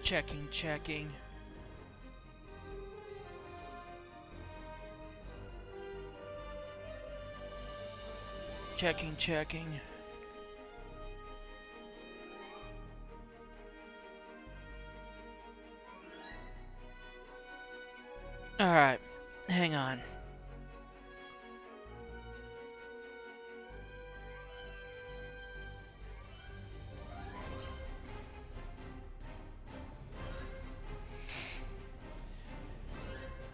Checking, checking. Checking, checking. Alright, hang on.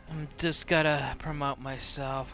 I'm just gotta promote myself.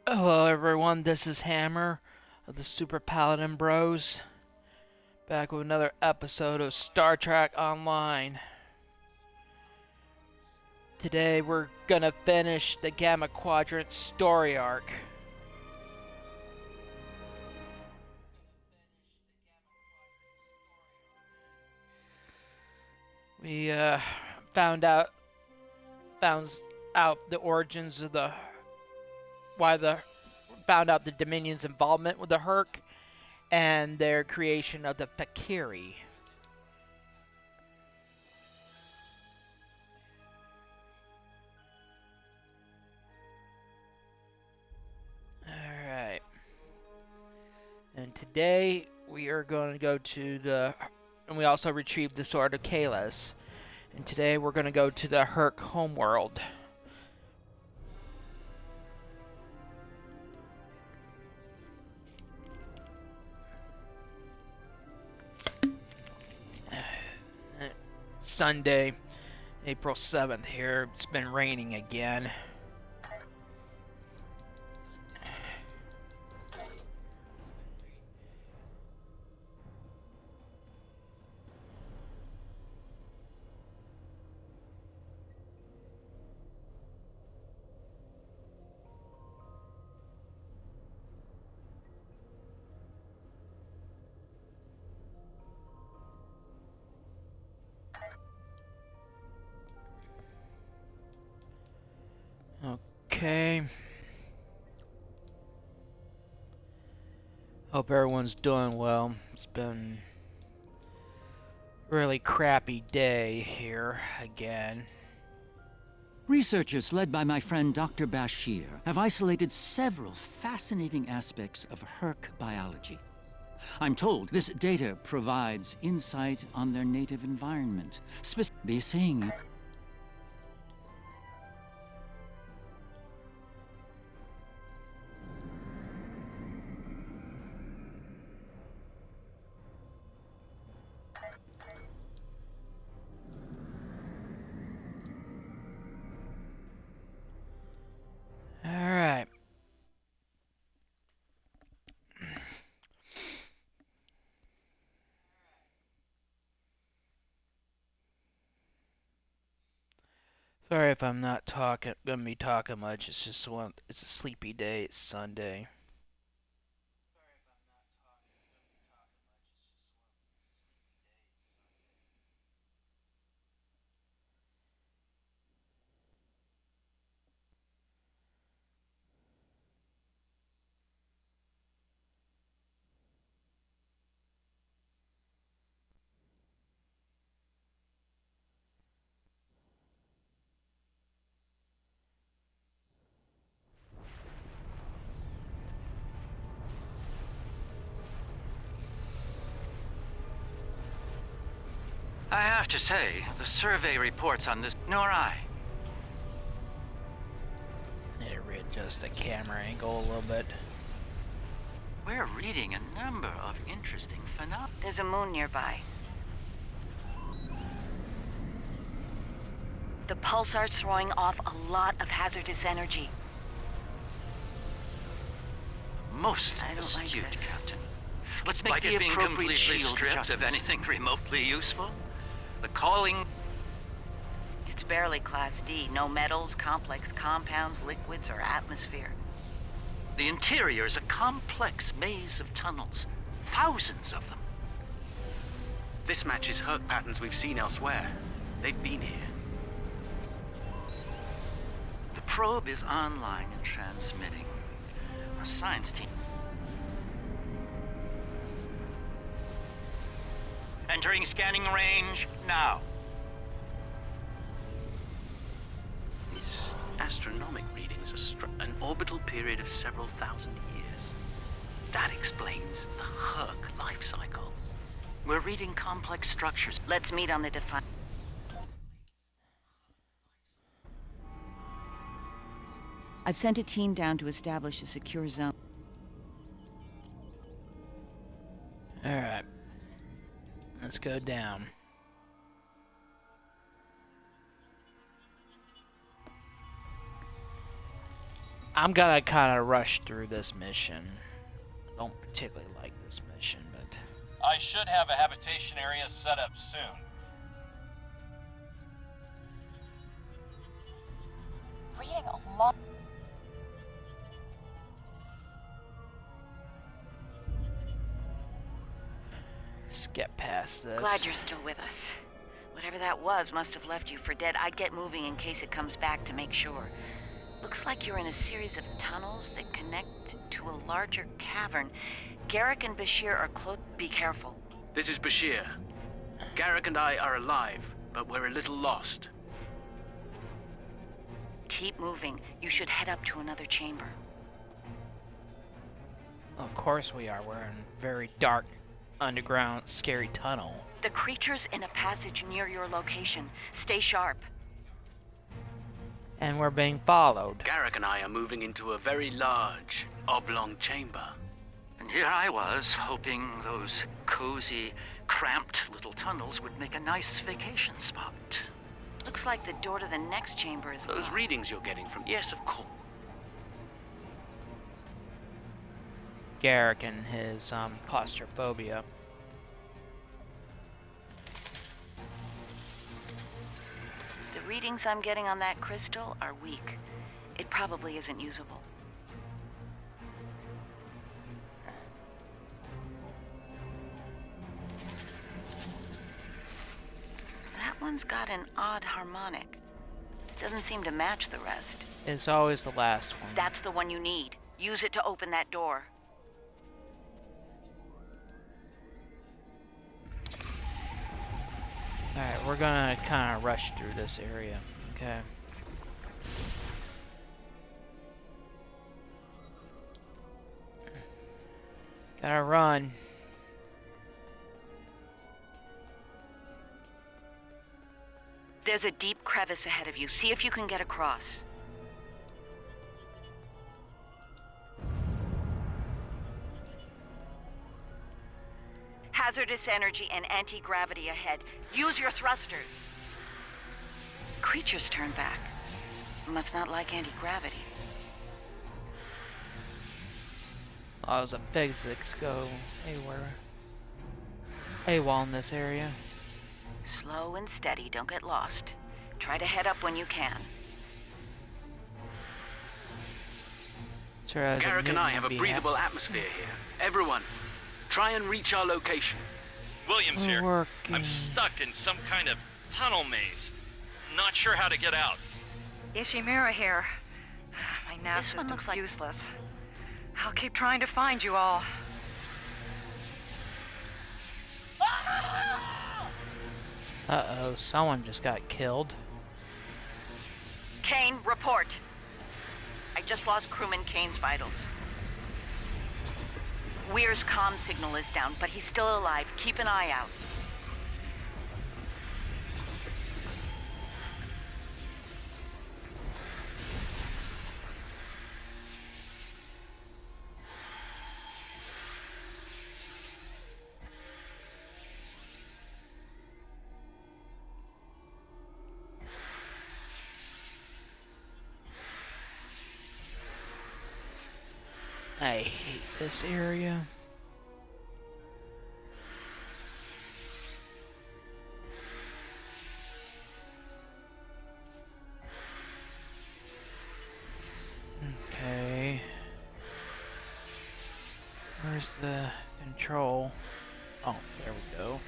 Hello everyone, this is Hammer of the Super Paladin Bros, back with another episode of Star Trek Online. Today we're gonna finish the Gamma Quadrant story arc. We found out the origins of found out the Dominion's involvement with the Hur'q and their creation of the Fakiri. Alright. And today we are going to go to and we also retrieved the Sword of Kahless. And today we're going to go to the Hur'q homeworld. Sunday, April 7th here. It's been raining again. Okay. Hope everyone's doing well. It's been a really crappy day here again. Researchers led by my friend Dr. Bashir have isolated several fascinating aspects of Hur'q biology. I'm told this data provides insight on their native environment. Be seeing you. Alright. Sorry if I'm not gonna be talking much. It's just it's a sleepy day. It's Sunday. I have to say, the survey reports on this, nor I. Need to readjust the camera angle a little bit. We're reading a number of interesting phenomena. There's a moon nearby. The pulsar's throwing off a lot of hazardous energy. Most I don't like astute, this. Captain. Let's Like make it's the being appropriate completely shield stripped of adjustments. anything remotely useful. The calling... It's barely Class D. No metals, complex compounds, liquids, or atmosphere. The interior is a complex maze of tunnels. Thousands of them. This matches Hur'q patterns we've seen elsewhere. They've been here. The probe is online and transmitting. Our science team... Entering scanning range now. These astronomic readings are an orbital period of several thousand years. That explains the Hur'q life cycle. We're reading complex structures. Let's meet on the define. I've sent a team down to establish a secure zone. Alright. Let's go down. I'm gonna kind of rush through this mission. I don't particularly like this mission, but... I should have a habitation area set up soon. Reading a lot. Let's get past this. Glad you're still with us. Whatever that was must have left you for dead. I'd get moving in case it comes back to make sure. Looks like you're in a series of tunnels that connect to a larger cavern. Garrick and Bashir are close. Be careful. This is Bashir. Garrick and I are alive, but we're a little lost. Keep moving. You should head up to another chamber. Of course we are. We're in a very dark, underground, scary tunnel. The creature's in a passage near your location. Stay sharp. And we're being followed. Garrick and I are moving into a very large, oblong chamber. And here I was, hoping those cozy, cramped little tunnels would make a nice vacation spot. Looks like the door to the next chamber is Those locked. readings you're getting from... Yes, of course. Garrick and his claustrophobia. The readings I'm getting on that crystal are weak. It probably isn't usable. That one's got an odd harmonic. Doesn't seem to match the rest. It's always the last one. That's the one you need. Use it to open that door. Alright, we're gonna kind of rush through this area. Okay. Gotta run. There's a deep crevice ahead of you. See if you can get across. Hazardous energy and anti-gravity ahead. Use your thrusters. Creatures turn back. Must not like anti-gravity. Laws of physics go anywhere. AWOL in this area. Slow and steady, don't get lost. Try to head up when you can. Sir, as Garrick and I mutant, have a be breathable atmosphere here. Everyone, try and reach our location. Williams here. Working. I'm stuck in some kind of tunnel maze. Not sure how to get out. Ishimura here. My nav This one system's looks like- useless. I'll keep trying to find you all. Uh-oh, someone just got killed. Kane, report. I just lost crewman Kane's vitals. Weir's comm signal is down, but he's still alive. Keep an eye out. I hate this area. patrol. Oh, there we go.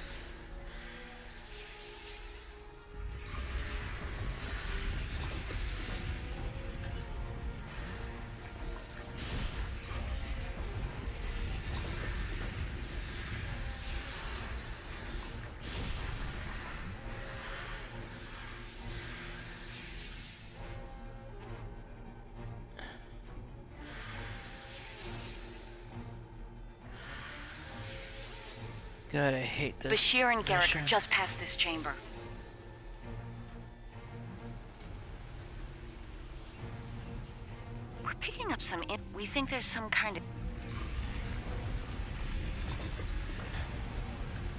God, I hate this. Bashir and Garrick mission. are just past this chamber. We're picking up some we think there's some kind of...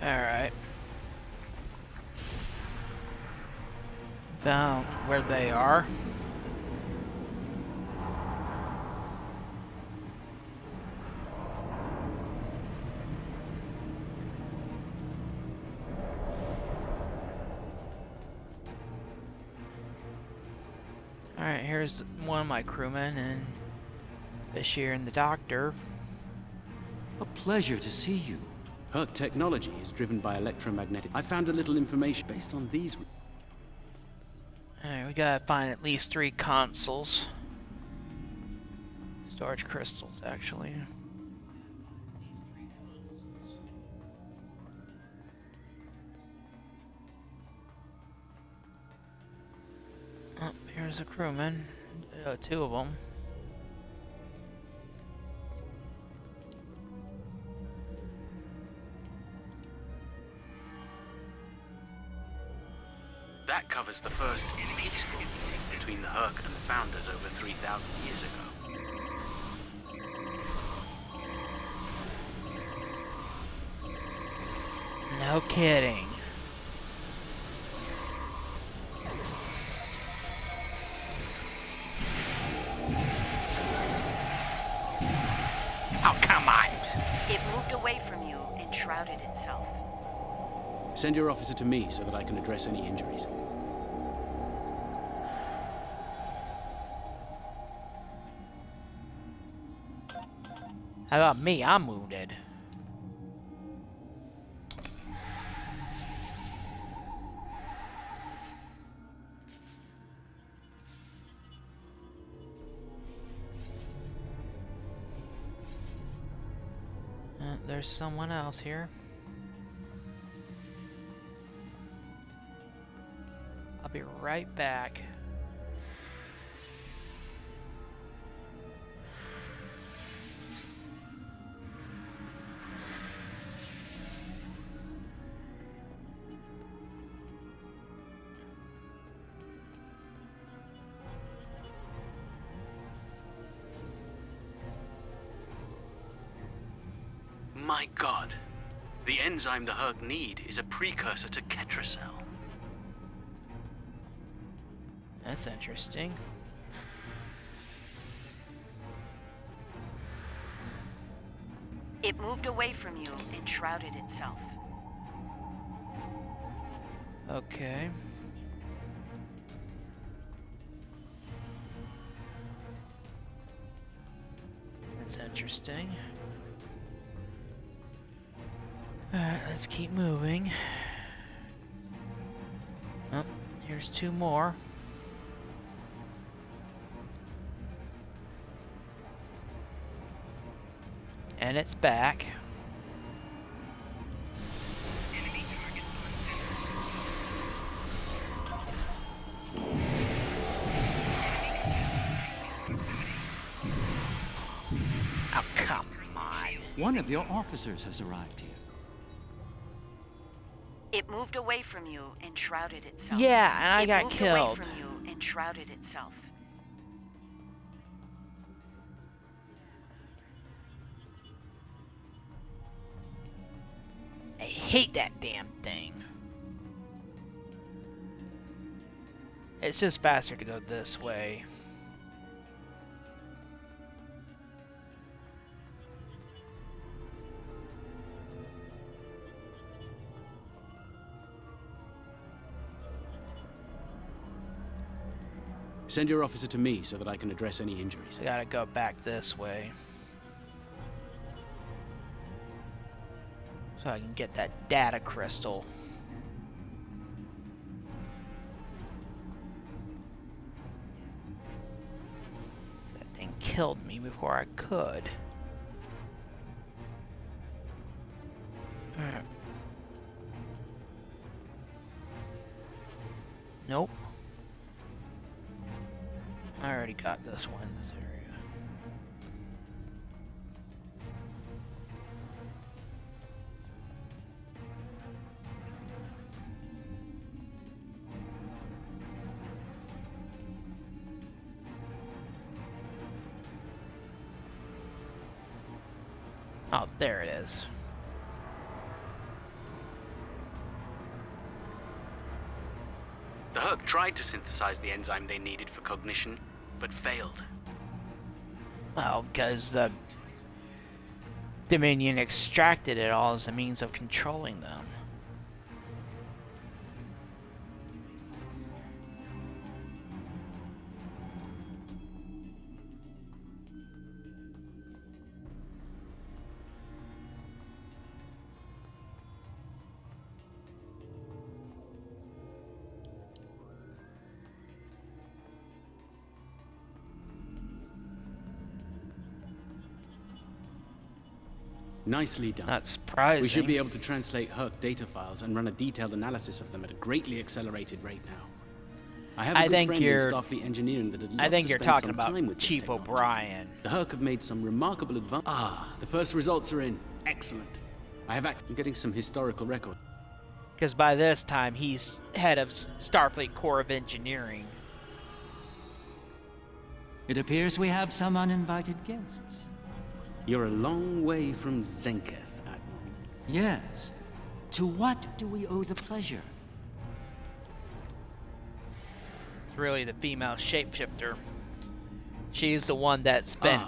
Alright. Found where they are. Alright, here's one of my crewmen and Bashir and the doctor. A pleasure to see you. Hur'q technology is driven by electromagnetic. I found a little information based on these. Alright, we gotta find at least 3 consoles. Storage crystals, actually. Oh, here's a crewman. 2 of them. That covers the first peaceful meeting between the Hur'q and the Founders over 3,000 years ago. No kidding. Oh, come on! It moved away from you and shrouded itself. Send your officer to me so that I can address any injuries. How about me? I'm wounded. There's someone else here. I'll be right back. My God, the enzyme the Hur'q need is a precursor to Ketracel. That's interesting. It moved away from you and shrouded itself. Okay. That's interesting. Alright, let's keep moving. Oh, here's 2 more. And it's back. Oh, come on. One of your officers has arrived here. It moved away from you and shrouded itself. Yeah, and I got moved killed. away from you and shrouded itself. I hate that damn thing. It's just faster to go this way. Send your officer to me so that I can address any injuries. I gotta go back this way. So I can get that data crystal. That thing killed me before I could. Nope. I already got this one in this area. Oh, there it is. The Hur'q tried to synthesize the enzyme they needed for cognition, but failed. Well, because the Dominion extracted it all as a means of controlling them. Nicely done. Not surprising. We should be able to translate Hur'q data files and run a detailed analysis of them at a greatly accelerated rate now. I have a good friend in Starfleet engineering that would love to spend some time with this Chief technology. O'Brien. The Hur'q have made some remarkable advances. The first results are in. Excellent. I'm getting some historical record. Because by this time, he's head of Starfleet Corps of Engineering. It appears we have some uninvited guests. You're a long way from Zenketh, Admiral. Yes. To what do we owe the pleasure? It's really the female shapeshifter. She's the one that's been...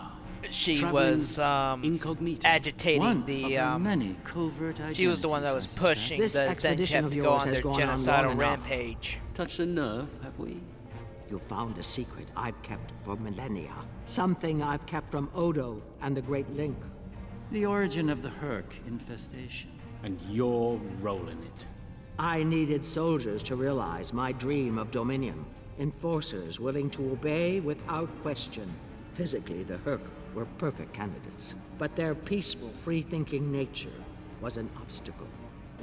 she was incognito. agitating One the... of our many covert she was the one that was identities, I pushing the suspect. Zenketh to go on their genocidal rampage. Touched a nerve, have we? You found a secret I've kept for millennia. Something I've kept from Odo and the Great Link. The origin of the Hur'q infestation. And your role in it. I needed soldiers to realize my dream of dominion. Enforcers willing to obey without question. Physically, the Hur'q were perfect candidates. But their peaceful, free-thinking nature was an obstacle.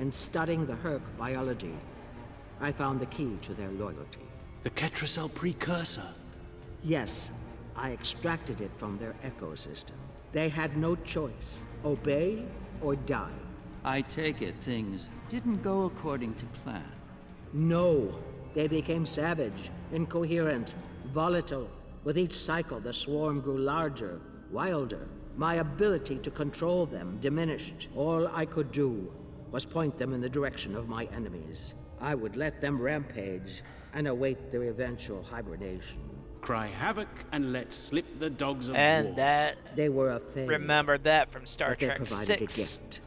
In studying the Hur'q biology, I found the key to their loyalty. The Ketracel precursor. Yes, I extracted it from their ecosystem. They had no choice. Obey or die. I take it things didn't go according to plan. No. They became savage, incoherent, volatile. With each cycle, the swarm grew larger, wilder. My ability to control them diminished. All I could do was point them in the direction of my enemies. I would let them rampage and await their eventual hibernation. Cry havoc and let slip the dogs of war. And that... They were a thing. Remember that from Star But they Trek provided 6. a gift.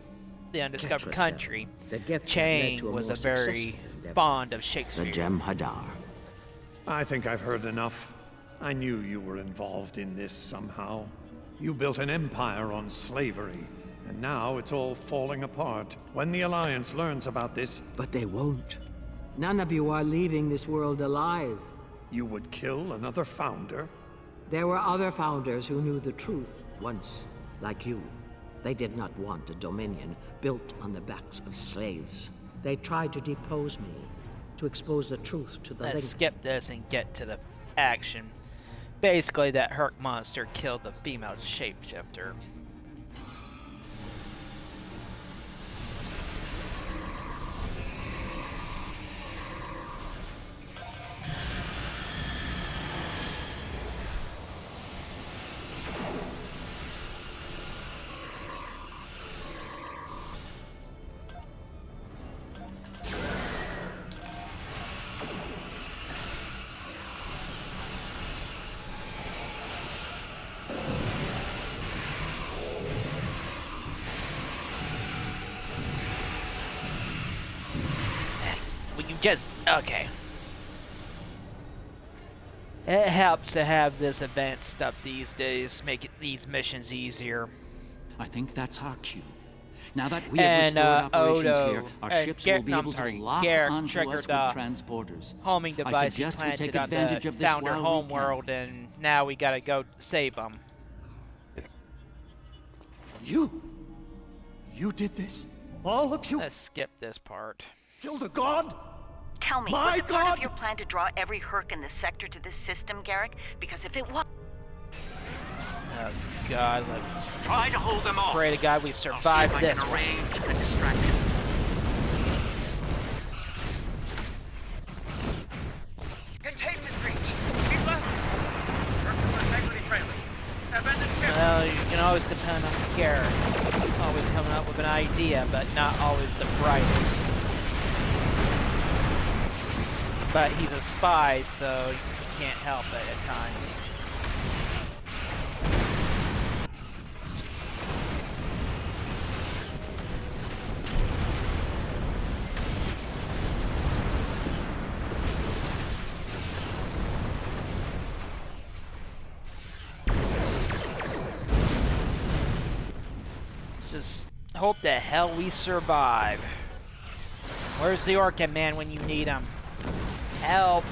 The Undiscovered Ketracel, Country. the gift that led Chang to a was more a very successful endeavor. fond of Shakespeare. The Jem'Hadar. I think I've heard enough. I knew you were involved in this somehow. You built an empire on slavery, and now it's all falling apart. When the Alliance learns about this... But they won't. None of you are leaving this world alive. You would kill another founder? There were other founders who knew the truth once, like you. They did not want a dominion built on the backs of slaves. They tried to depose me, to expose the truth to the Let's Link. skip this and get to the action. Basically, that Hur'q monster killed the female shapeshifter. Okay. It helps to have this advanced stuff these days, make these missions easier. I think that's our cue. Now that we have And restored operations Odo, here, our ships will be able to lock Garrick onto triggered us the with transporters. homing I device he suggest we planted take on advantage the of this Founder while we can. homeworld, and now we gotta go save him. You did this? All of you Let's skip this part. killed a god? Tell me, My was it part God! of your plan to draw every Hur'q in the sector to this system, Garrick? Because if it was... Oh God! Try to hold them off. Pray to God we I'll see survive if I this can one. arrange a distraction. Containment breach. Keep left. Circular integrity failing. Abandoned ship. Well, you can always depend on Garrick. Always coming up with an idea, but not always the brightest. But he's a spy, so you can't help it at times. Just hope the hell we survive. Where's the Orkin man when you need him? Help!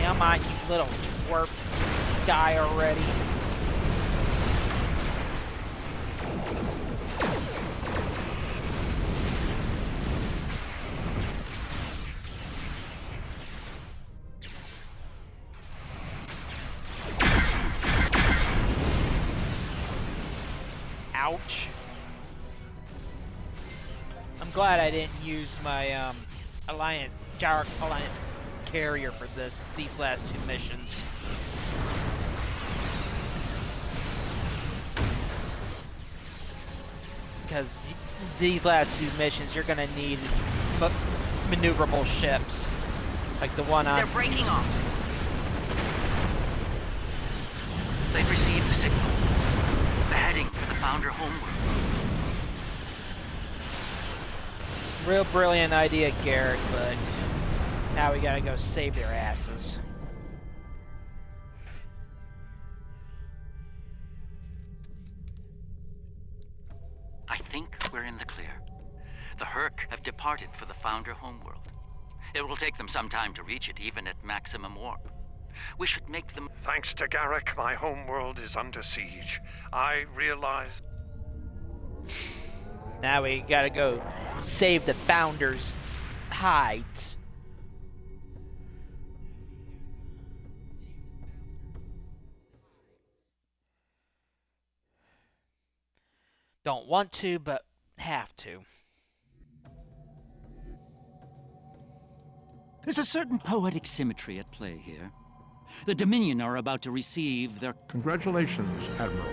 Come on, you little twerps. Die already. Ouch. I'm glad I didn't use my Jarek Alliance carrier for these last two missions. Because these last two missions, you're gonna need maneuverable ships, like the one on. They're breaking off. They've received the signal. They're heading for the Founder homeworld. Real brilliant idea, Garrick, but now we gotta go save their asses. I think we're in the clear. The Hur'q have departed for the Founder homeworld. It will take them some time to reach it, even at maximum warp. We should make them... Thanks to Garrick, my homeworld is under siege. I realize... Now we gotta go save the Founder's hides. Don't want to, but have to. There's a certain poetic symmetry at play here. The Dominion are about to receive their... Congratulations, Admiral.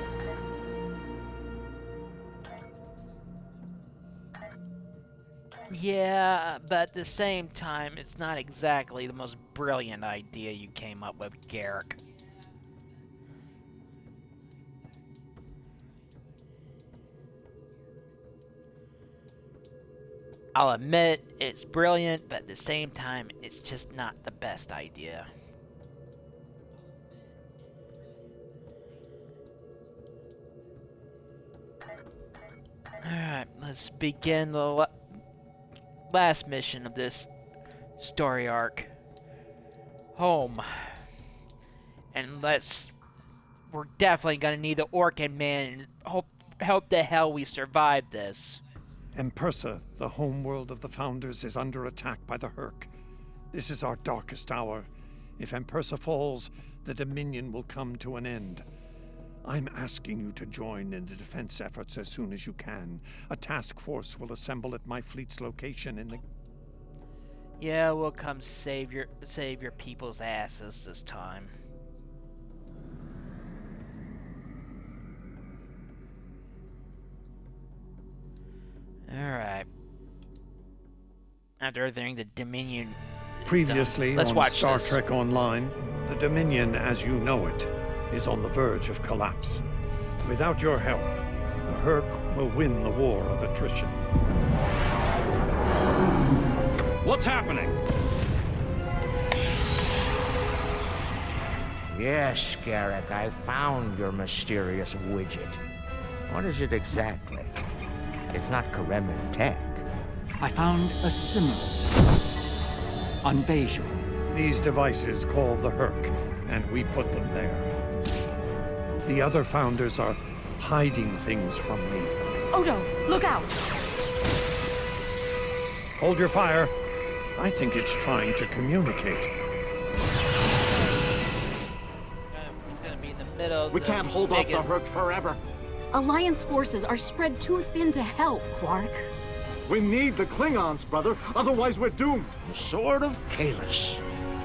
Yeah, but at the same time, it's not exactly the most brilliant idea you came up with, Garrick. I'll admit, it's brilliant, but at the same time, it's just not the best idea. Alright, let's begin the last mission of this story arc. Home. And we're definitely gonna need the Orkin man, and hope the hell we survive this. Empersa, the homeworld of the Founders, is under attack by the Hur'q. This is our darkest hour. If Empersa falls, the Dominion will come to an end. I'm asking you to join in the defense efforts as soon as you can. A task force will assemble at my fleet's location in the... Yeah, we'll come save your people's asses this time. Alright. After everything the Dominion... Previously Let's on watch Star this. Trek Online, the Dominion as you know it is on the verge of collapse. Without your help, the Hur'q will win the war of attrition. What's happening? Yes, Garrick, I found your mysterious widget. What is it exactly? It's not Kremen tech. I found a similar device on Bejor. These devices called the Hur'q, and we put them there. The other Founders are hiding things from me. Odo, look out! Hold your fire. I think it's trying to communicate. It's gonna be in the middle of We can't hold off the Hur'q forever. Alliance forces are spread too thin to help, Hur'q. We need the Klingons, brother. Otherwise, we're doomed. The Sword of Kahless,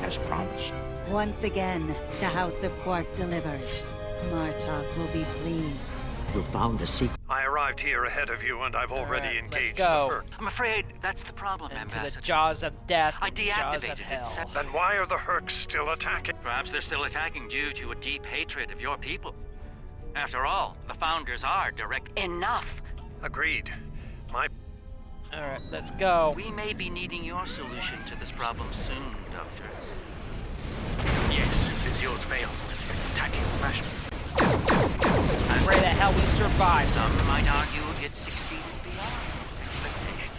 as promised. Once again, the House of Quark delivers. Martok will be pleased. You found a secret. I arrived here ahead of you, and I've already Alright, let's engaged the go. Hur'q. I'm afraid that's the problem, into Ambassador. the jaws of death. I the jaws of deactivated it. hell. Then why are the Hur'q still attacking? Perhaps they're still attacking due to a deep hatred of your people. After all, the Founders are direct... Enough! Agreed. My... Alright, let's go. We may be needing your solution to this problem soon, Doctor. Yes, since yours failed. Attacking fashion. I pray that hell we survive. Some might argue it succeeded beyond expectation.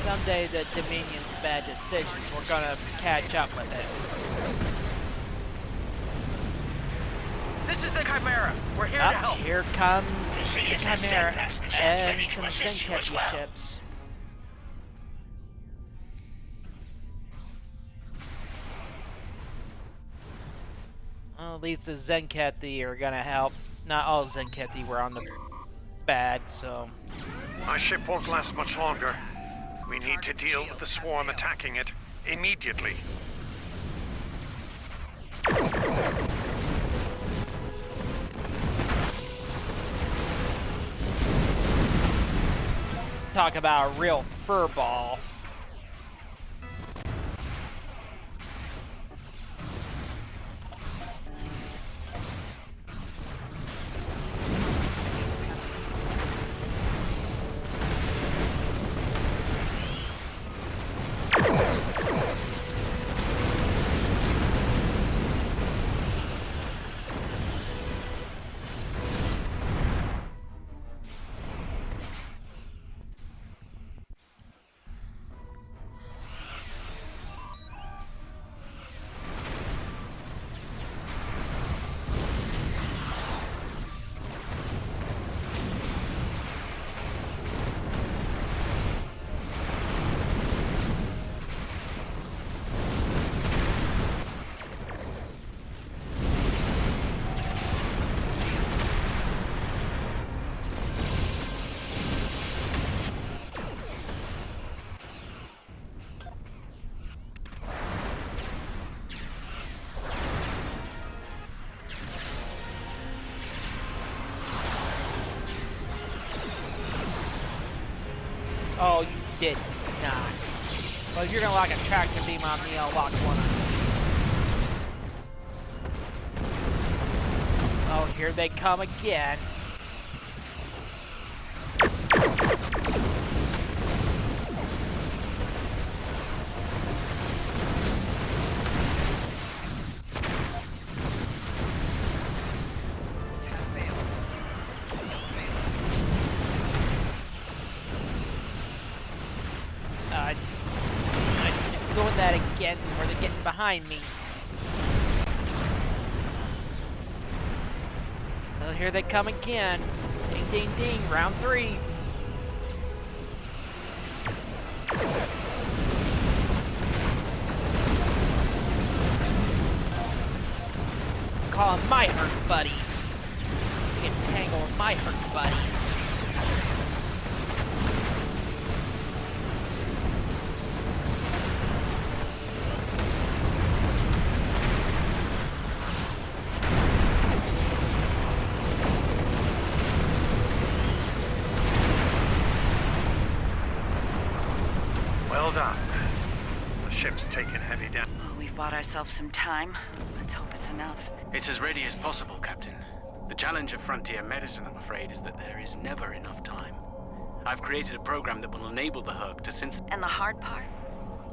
Someday the Dominion's bad decisions, we're gonna catch up with it. This is the Chimera. We're here to help. Here comes the Chimera and some Zenketti ships. Well, at least the Zenketti are gonna help. Not all Zenketti were on the bad, so... My ship won't last much longer. We need to deal with the swarm attacking it immediately. Talk about a real furball. Oh, you did not. Well, if you're gonna lock a tractor beam on me, I'll lock one on you. Oh, here they come again. again, or they're getting behind me. Well, here they come again. Ding, ding, ding. Round 3. Call them my Hur'q buddies. You get tangled with my Hur'q buddies. Well done. The ship's taken heavy damage. Well, we've bought ourselves some time. Let's hope it's enough. It's as ready as possible, Captain. The challenge of frontier medicine, I'm afraid, is that there is never enough time. I've created a program that will enable the Hur'q to synthesize... And the hard part?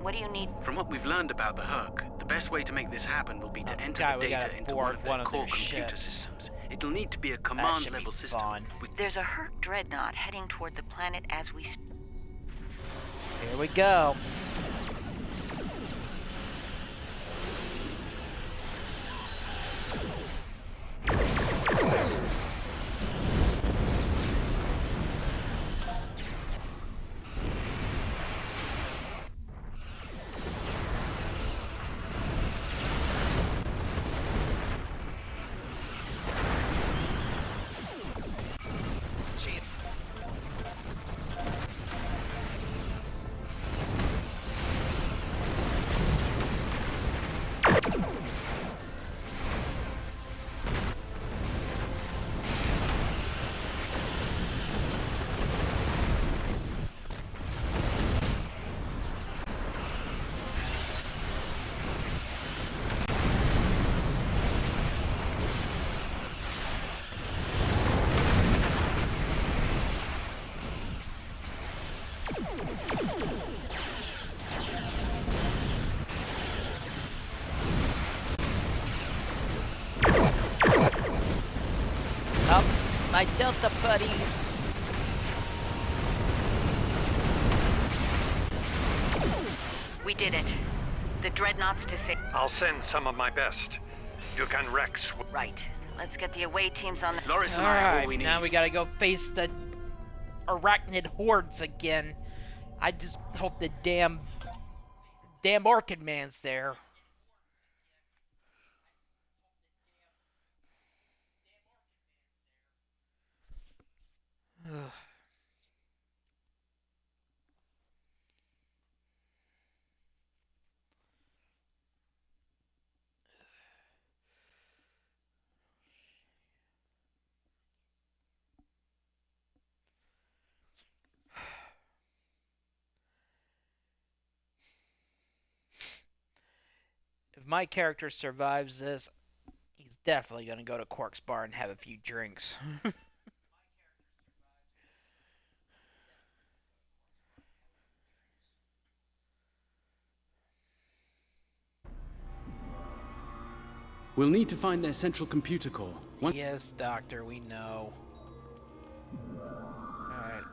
What do you need? From what we've learned about the Hur'q, the best way to make this happen will be to enter the data into one of their core computer systems. It'll need to be a command-level system. There's a Hur'q dreadnought heading toward the planet as we speak. Here we go. Up, my Delta buddies. We did it. The dreadnoughts to say. I'll send some of my best. Duke and Rex. Right. Let's get the away teams on the... Loris and I are all we need. Now we gotta go face the arachnid hordes again. I just hope the damn Orkin man's there. Ugh. If my character survives this, he's definitely gonna go to Quark's bar and have a few drinks. We'll need to find their central computer core. Yes, Doctor, we know. Alright.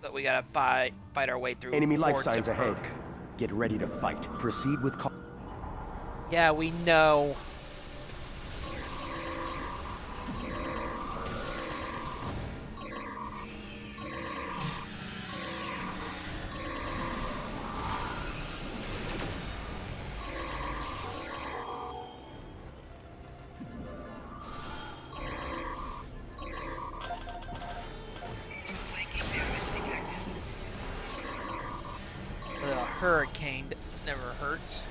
But we gotta fight our way through. Enemy life hordes signs of ahead. Hur'q. Get ready to fight. Proceed with Yeah, we know. A hurricane never hurts.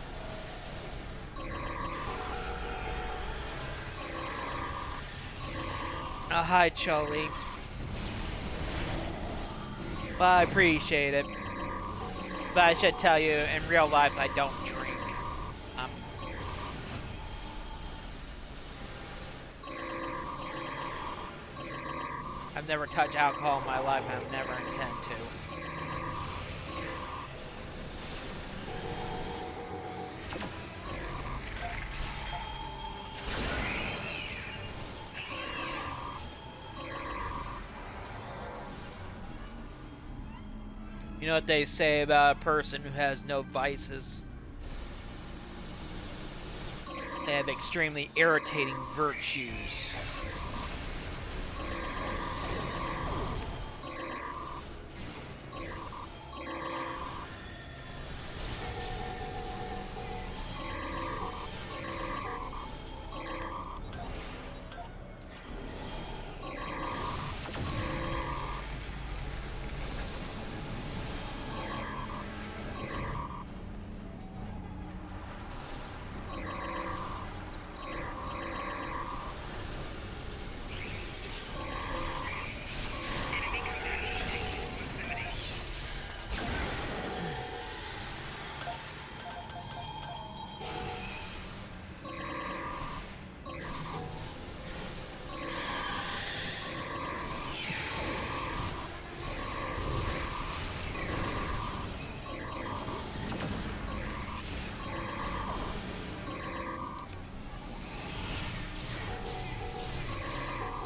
Oh, hi, Charlie. Well, I appreciate it. But I should tell you, in real life, I don't drink. I've never touched alcohol in my life, and I've never intend to. You know what they say about a person who has no vices? They have extremely irritating virtues.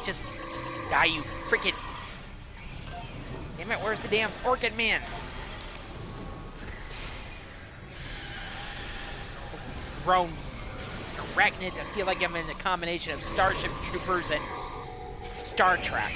Just die, you freaking... Damn it, where's the damn Orkin man? Grown arachnid, I feel like I'm in a combination of Starship Troopers and Star Trek.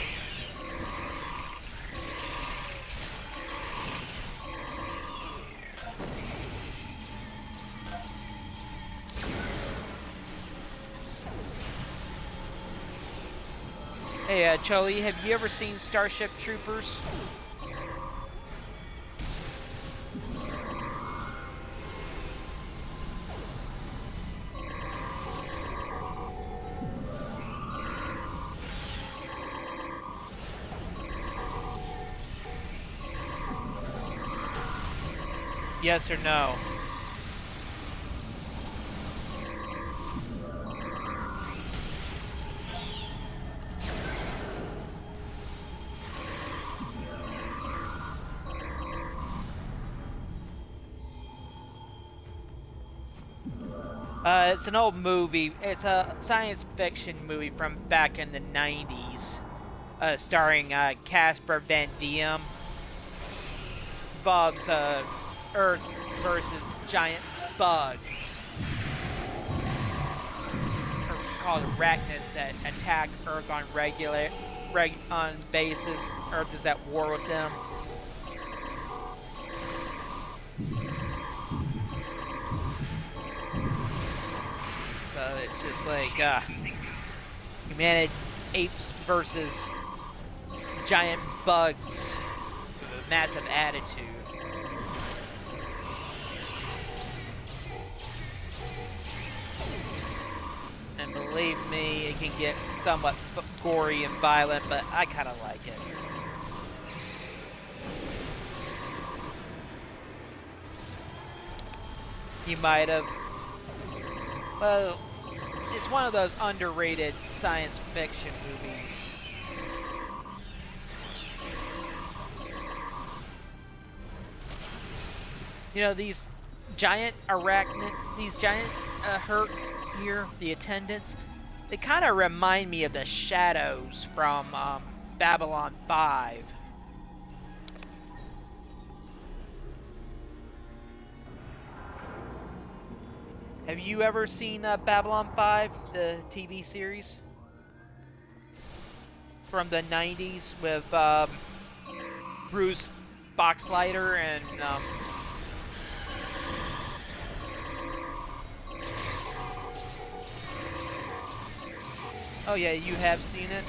Hey, Choli, have you ever seen Starship Troopers? Yes or no? It's an old movie. It's a science fiction movie from back in the 90s, starring Casper Van Diem. Involves Earth versus giant bugs, called arachnids, that attack Earth on on basis. Earth is at war with them. So it's just like humanity, apes versus giant bugs with a massive attitude. And believe me, it can get somewhat gory and violent, but I kind of like it. You might have... Well, it's one of those underrated science fiction movies. You know, these giant Hur'q here, the attendants, they kind of remind me of the shadows from Babylon 5. Have you ever seen Babylon 5, the TV series? From the 90s with Bruce Boxleiter and... Oh yeah, you have seen it?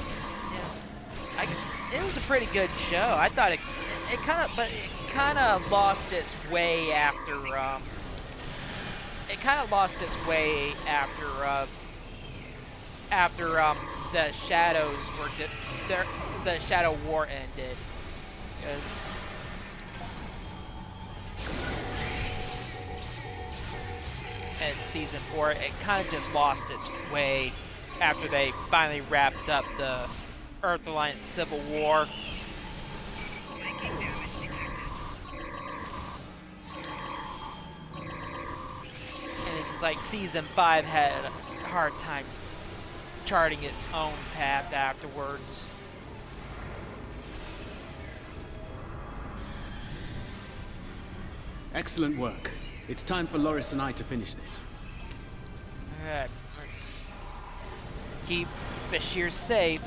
Yeah. It was a pretty good show. I thought it kind of lost its way after... It kind of lost its way after the shadows were the Shadow War ended, and season 4 it kind of just lost its way after they finally wrapped up the Earth Alliance Civil War. It's like season 5 had a hard time charting its own path afterwards. Excellent work. It's time for Loris and I to finish this. Alright, let's keep Bashir safe.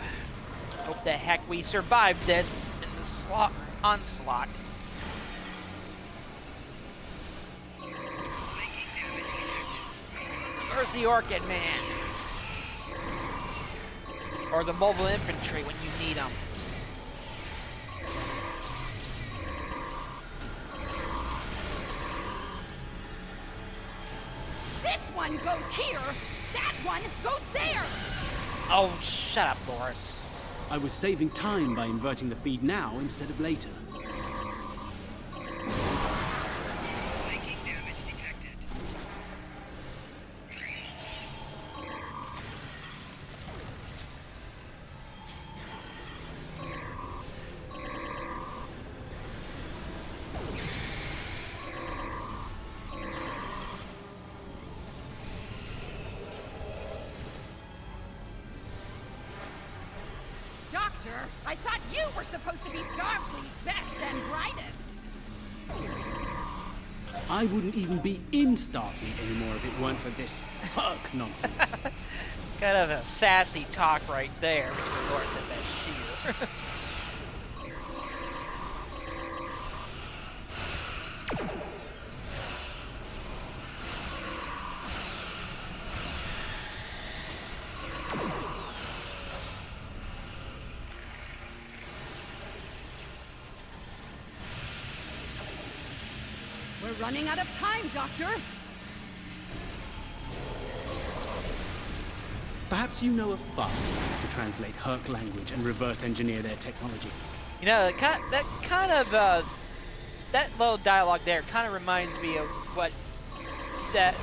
Hope the heck we survived this in the onslaught. Where's the Orkin man? Or the mobile infantry when you need them. This one goes here, that one goes there! Oh, shut up, Loris. I was saving time by inverting the feed now instead of later. Doctor, I thought you were supposed to be Starfleet's best and brightest. I wouldn't even be in Starfleet anymore if it weren't for this Hur'q nonsense. Kind of a sassy talk right there with regard to Bashir. We're running out of time, Doctor. Perhaps you know a faster way to translate Hur'q language and reverse engineer their technology. You know, that little dialogue there kind of reminds me of what that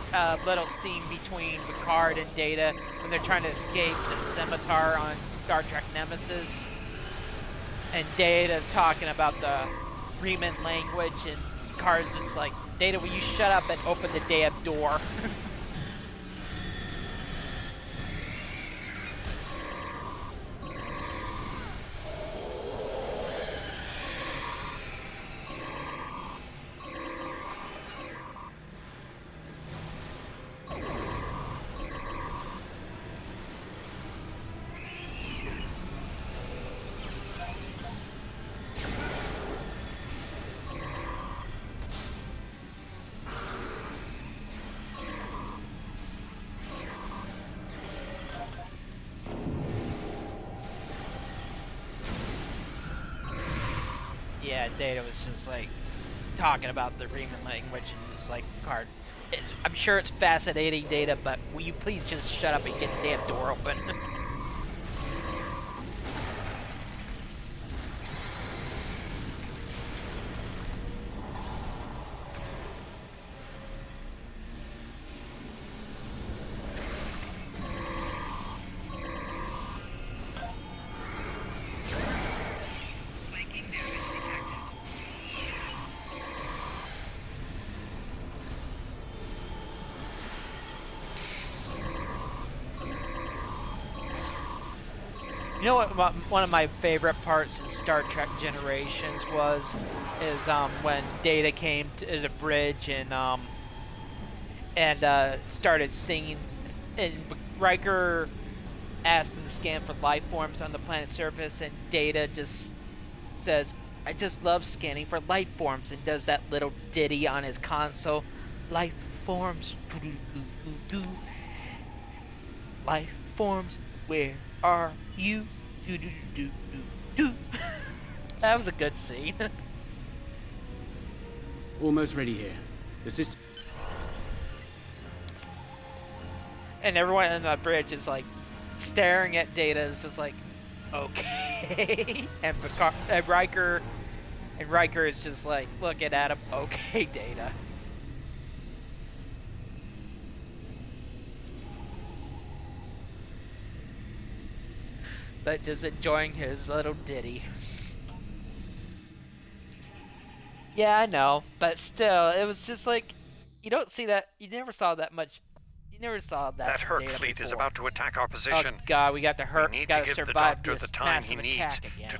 little scene between Picard and Data when they're trying to escape the scimitar on Star Trek Nemesis. And Data's talking about the Riemann language, and Picard's just like, Data, will you shut up and open the damn door? Yeah, Data was just like talking about the Riemann language and just like, Picard, I'm sure it's fascinating, Data, but will you please just shut up and get the damn door open? You know what one of my favorite parts in Star Trek Generations is when Data came to the bridge and started singing, and Riker asked him to scan for life forms on the planet's surface, and Data just says, I just love scanning for life forms, and does that little ditty on his console. Life forms, doo-doo-doo-doo-doo. Life forms, where are you? Do-do-do-do-do. That was a good scene. Almost ready here. The system. And everyone on the bridge is like staring at Data. Is just like, okay. And Riker is just like looking at him. Okay, Data. But just enjoying his little ditty. Yeah, I know, but still, it was just like, you don't see that, you never saw that much, you never saw that. That Hur'q fleet is about to attack our position. Oh god, we got the Hur'q, we need gotta to give survive the Doctor this the time massive he needs attack again. to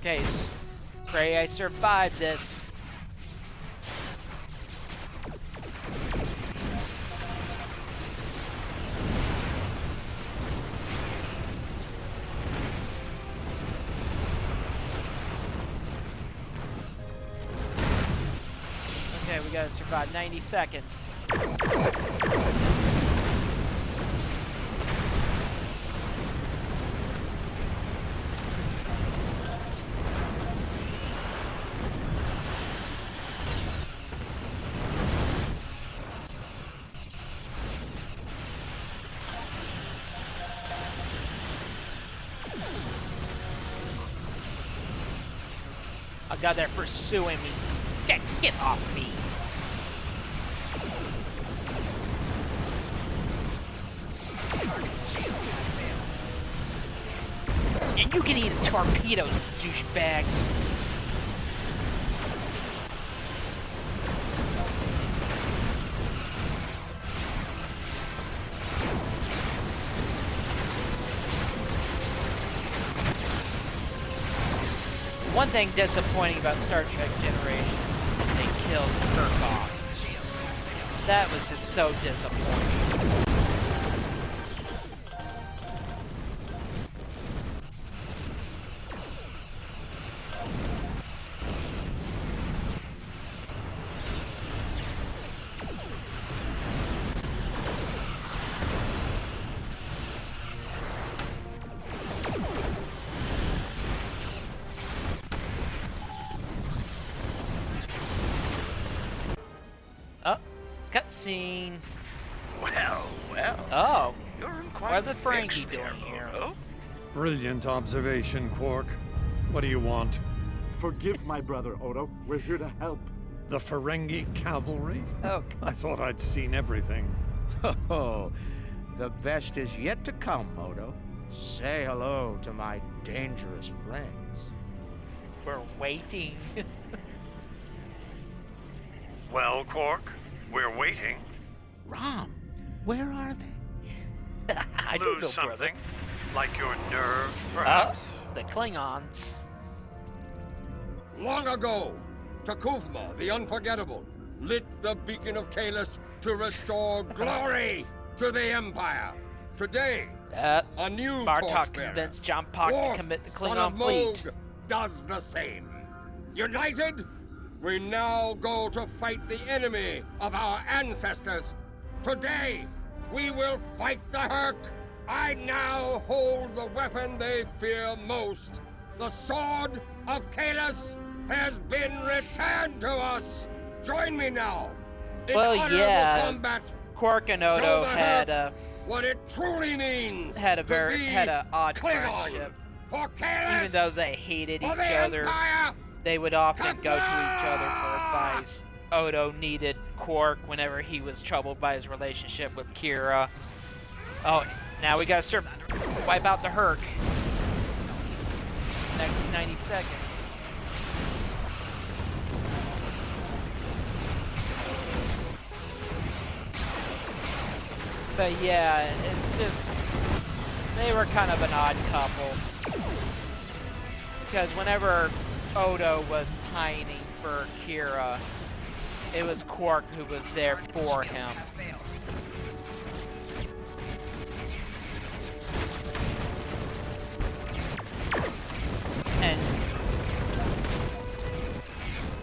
Okay, pray I survived this. Okay, we gotta survive 90 seconds. I got there pursuing me. Get off me. And you can eat a torpedo, douchebag. One thing disappointing about Star Trek Generation, they killed Hur'q off. That was just so disappointing. Cutscene. Well. Oh. You're in quite what are the Ferengi doing here? Brilliant observation, Quark. What do you want? Forgive my brother, Odo. We're here to help. The Ferengi cavalry? Oh. I thought I'd seen everything. Oh, the best is yet to come, Odo. Say hello to my dangerous friends. We're waiting. Well, Quark, we're waiting. Rom, where are they? I don't know, something? brother. Like your nerve, perhaps? The Klingons. Long ago, Takuvma, the Unforgettable, lit the beacon of Kahless to restore glory to the Empire. Today, a new Martok torchbearer, convinced John Pock Worf, to commit the son Klingon of fleet. Moog, does the same. United, we now go to fight the enemy of our ancestors. Today, we will fight the Hur'q. I now hold the weapon they fear most. The sword of Kahless has been returned to us. Join me now in honorable combat. Quark and Show Odo the had Hur'q what it truly means had to be an odd Klingon. friendship. For Kahless, Even though they hated each for the other, Empire, they would often go to each other for advice. Odo needed Quark whenever he was troubled by his relationship with Kira. Oh, now we gotta wipe out the Hur'q. Next 90 seconds. But yeah, it's just, they were kind of an odd couple. Because whenever Odo was pining for Kira, it was Quark who was there for him.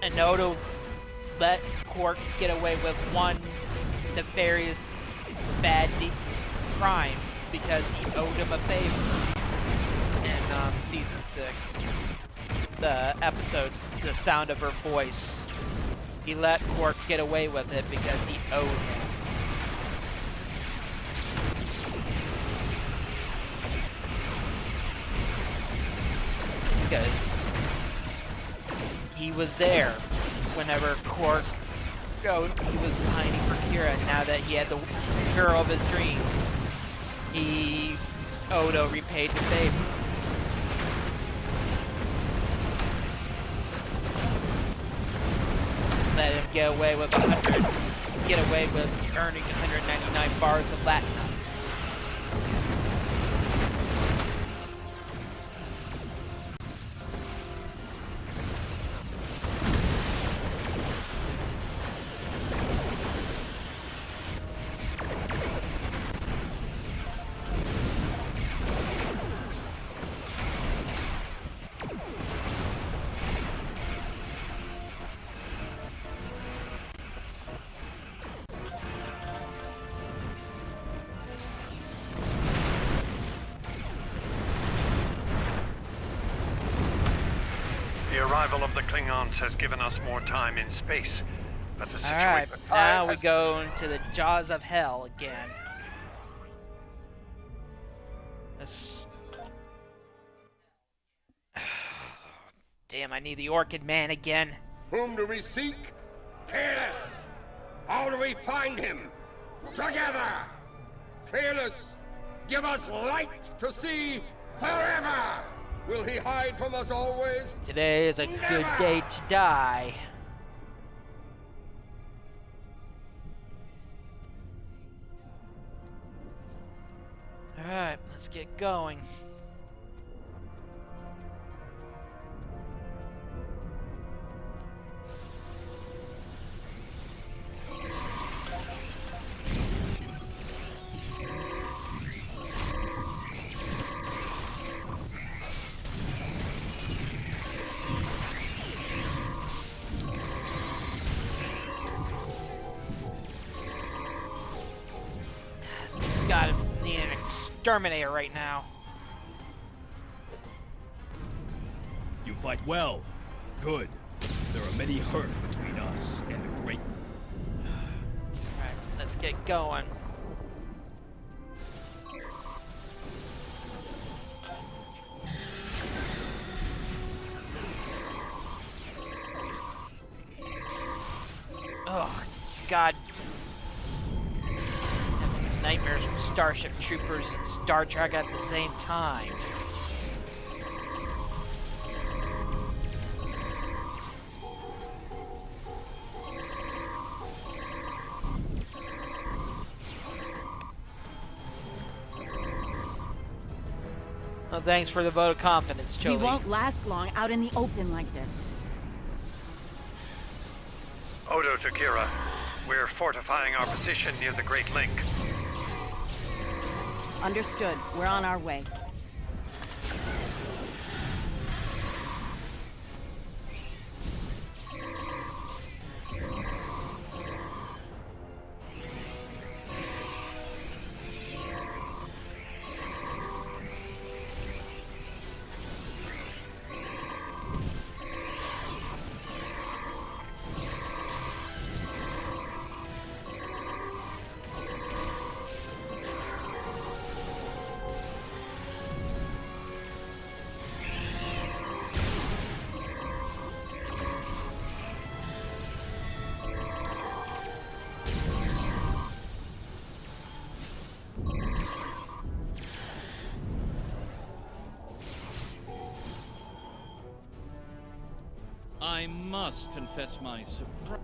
And Odo let Quark get away with one nefarious bad crime because he owed him a favor in season 6. The episode, The Sound of Her Voice. He let Quark get away with it because he owed him. Because he was there whenever Quark he was pining for Kira, and now that he had the girl of his dreams, Odo repaid the favor. Let him get away with earning 199 bars of platinum. arrival of the Klingons has given us more time in space, but the situation... Alright, now we go into the jaws of hell again. This... Damn, I need the Orkin man again. Whom do we seek? Careless! How do we find him? Together! Careless! Give us light to see forever! Will he hide from us always? Today is a good day to die. Alright, let's get going. God, I need an exterminator right now. You fight well. Good. There are many Hur'q between us and the Great. Alright, let's get going. Oh, God. Nightmares from Starship Troopers and Star Trek at the same time. Well, thanks for the vote of confidence, Jolie. We won't last long out in the open like this. Odo to Kira. We're fortifying our position near the Great Link. Understood. We're on our way. I must confess my surprise.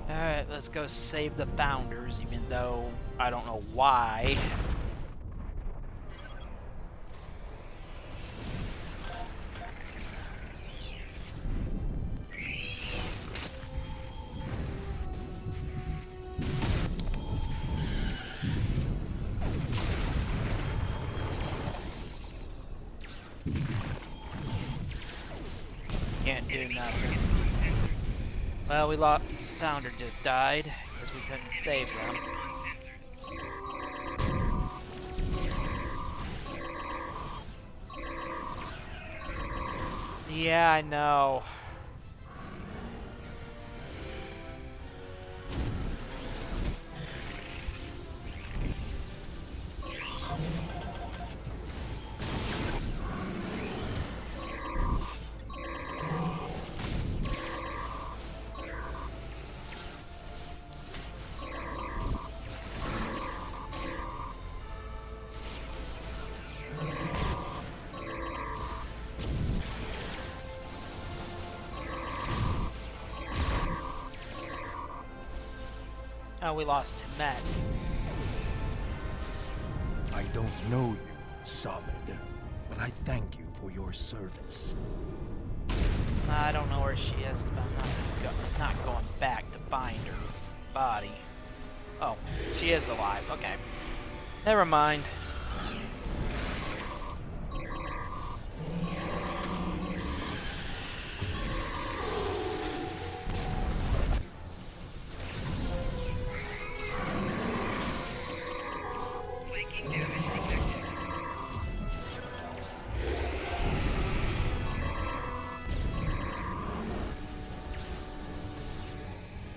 Alright, let's go save the Founders, even though I don't know why. Can't do nothing. Well, we lost. Founder just died because we couldn't save them. Yeah, I know. Oh, we lost Matt. I don't know you, Solid, but I thank you for your service. I don't know where she is, but I'm not going back to find her body. Oh, she is alive. Okay. Never mind.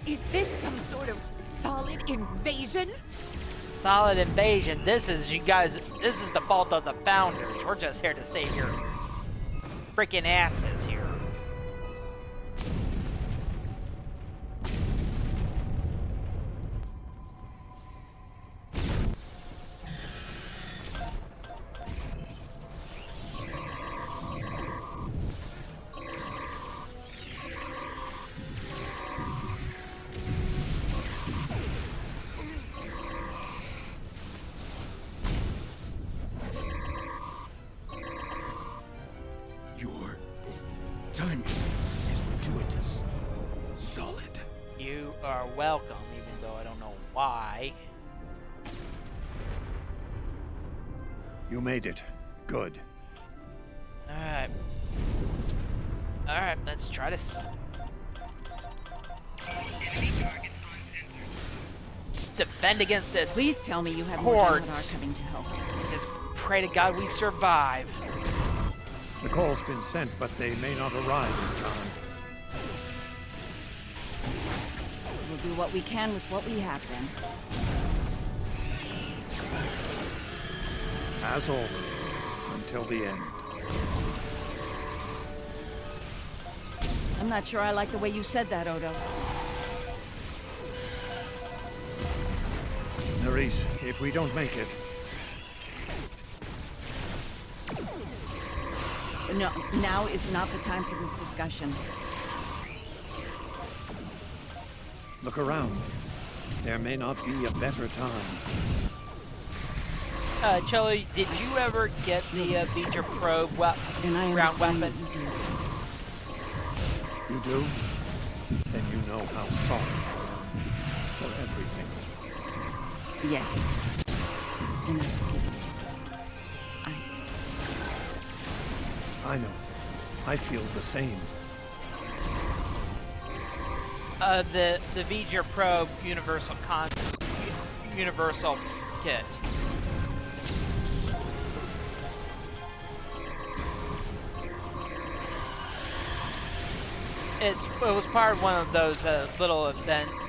Is this some sort of solid invasion? Solid invasion. This is you guys. This is the fault of the founders. We're just here to save your freaking asses here. Timing is fortuitous. Solid. You are welcome, even though I don't know why. You made it. Good. Alright. Alright, let's try to defend against the Please tell me you have hordes. more Hadar coming to help. Just pray to God we survive. The call's been sent, but they may not arrive in time. We'll do what we can with what we have then. As always, until the end. I'm not sure I like the way you said that, Odo. Nerys, if we don't make it... No, now is not the time for this discussion. Look around. There may not be a better time. Cholo, did you ever get the Beecher probe ground weapon? You do? Then you know how sorry I am for everything. Yes. And I forgive you. I know. I feel the same. The Beecher probe universal kit. It was part of one of those little events,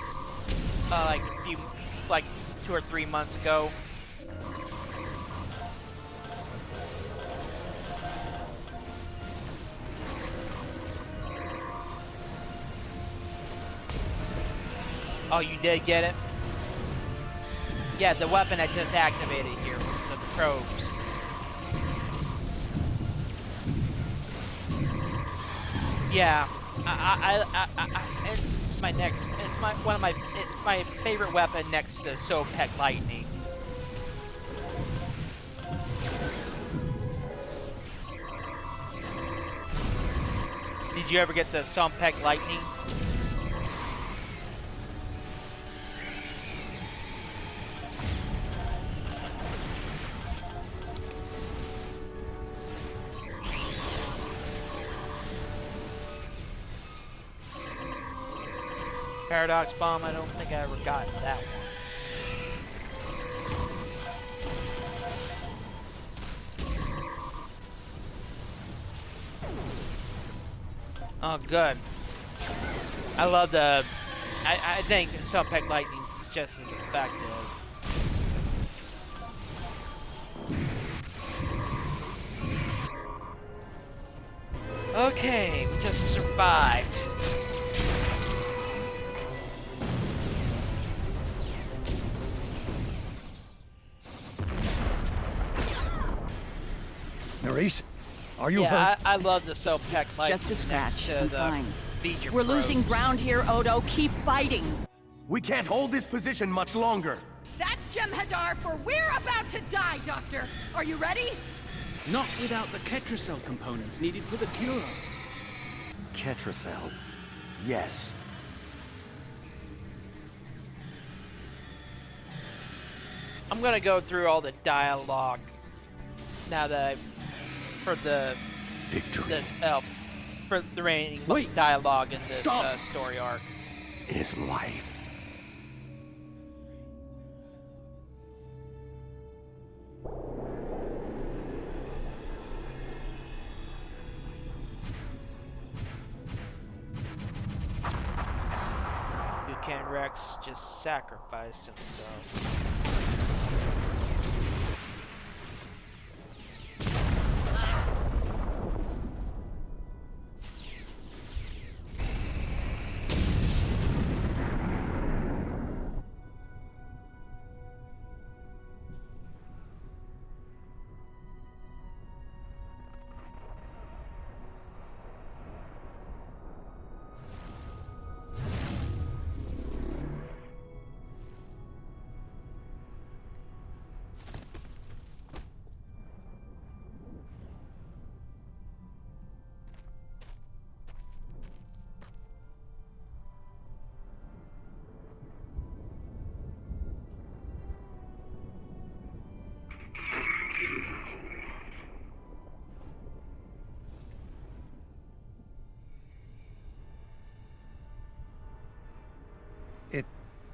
like 2 or 3 months ago. Oh, you did get it? Yeah, the weapon I just activated here, the probes. Yeah, it's my next. It's my favorite weapon next to the Sopek Lightning. Did you ever get the Sopek Lightning? Paradox Bomb, I don't think I ever got that one. Oh, good. I love the... I think Sopek Lightning is just as effective. Okay, we just survived. Nerys, are you hurt? I love the Sopek Lightning. Just a scratch. I'm fine. Beecher We're probes. losing ground here, Odo. Keep fighting. We can't hold this position much longer. That's Jem'Hadar, for we're about to die, Doctor. Are you ready? Not without the Ketracel components needed for the cure. Ketracel. Yes. I'm gonna go through all the dialogue now that for the victory. For the remaining dialogue in this story arc. Is life. Toucan Rex just sacrificed himself.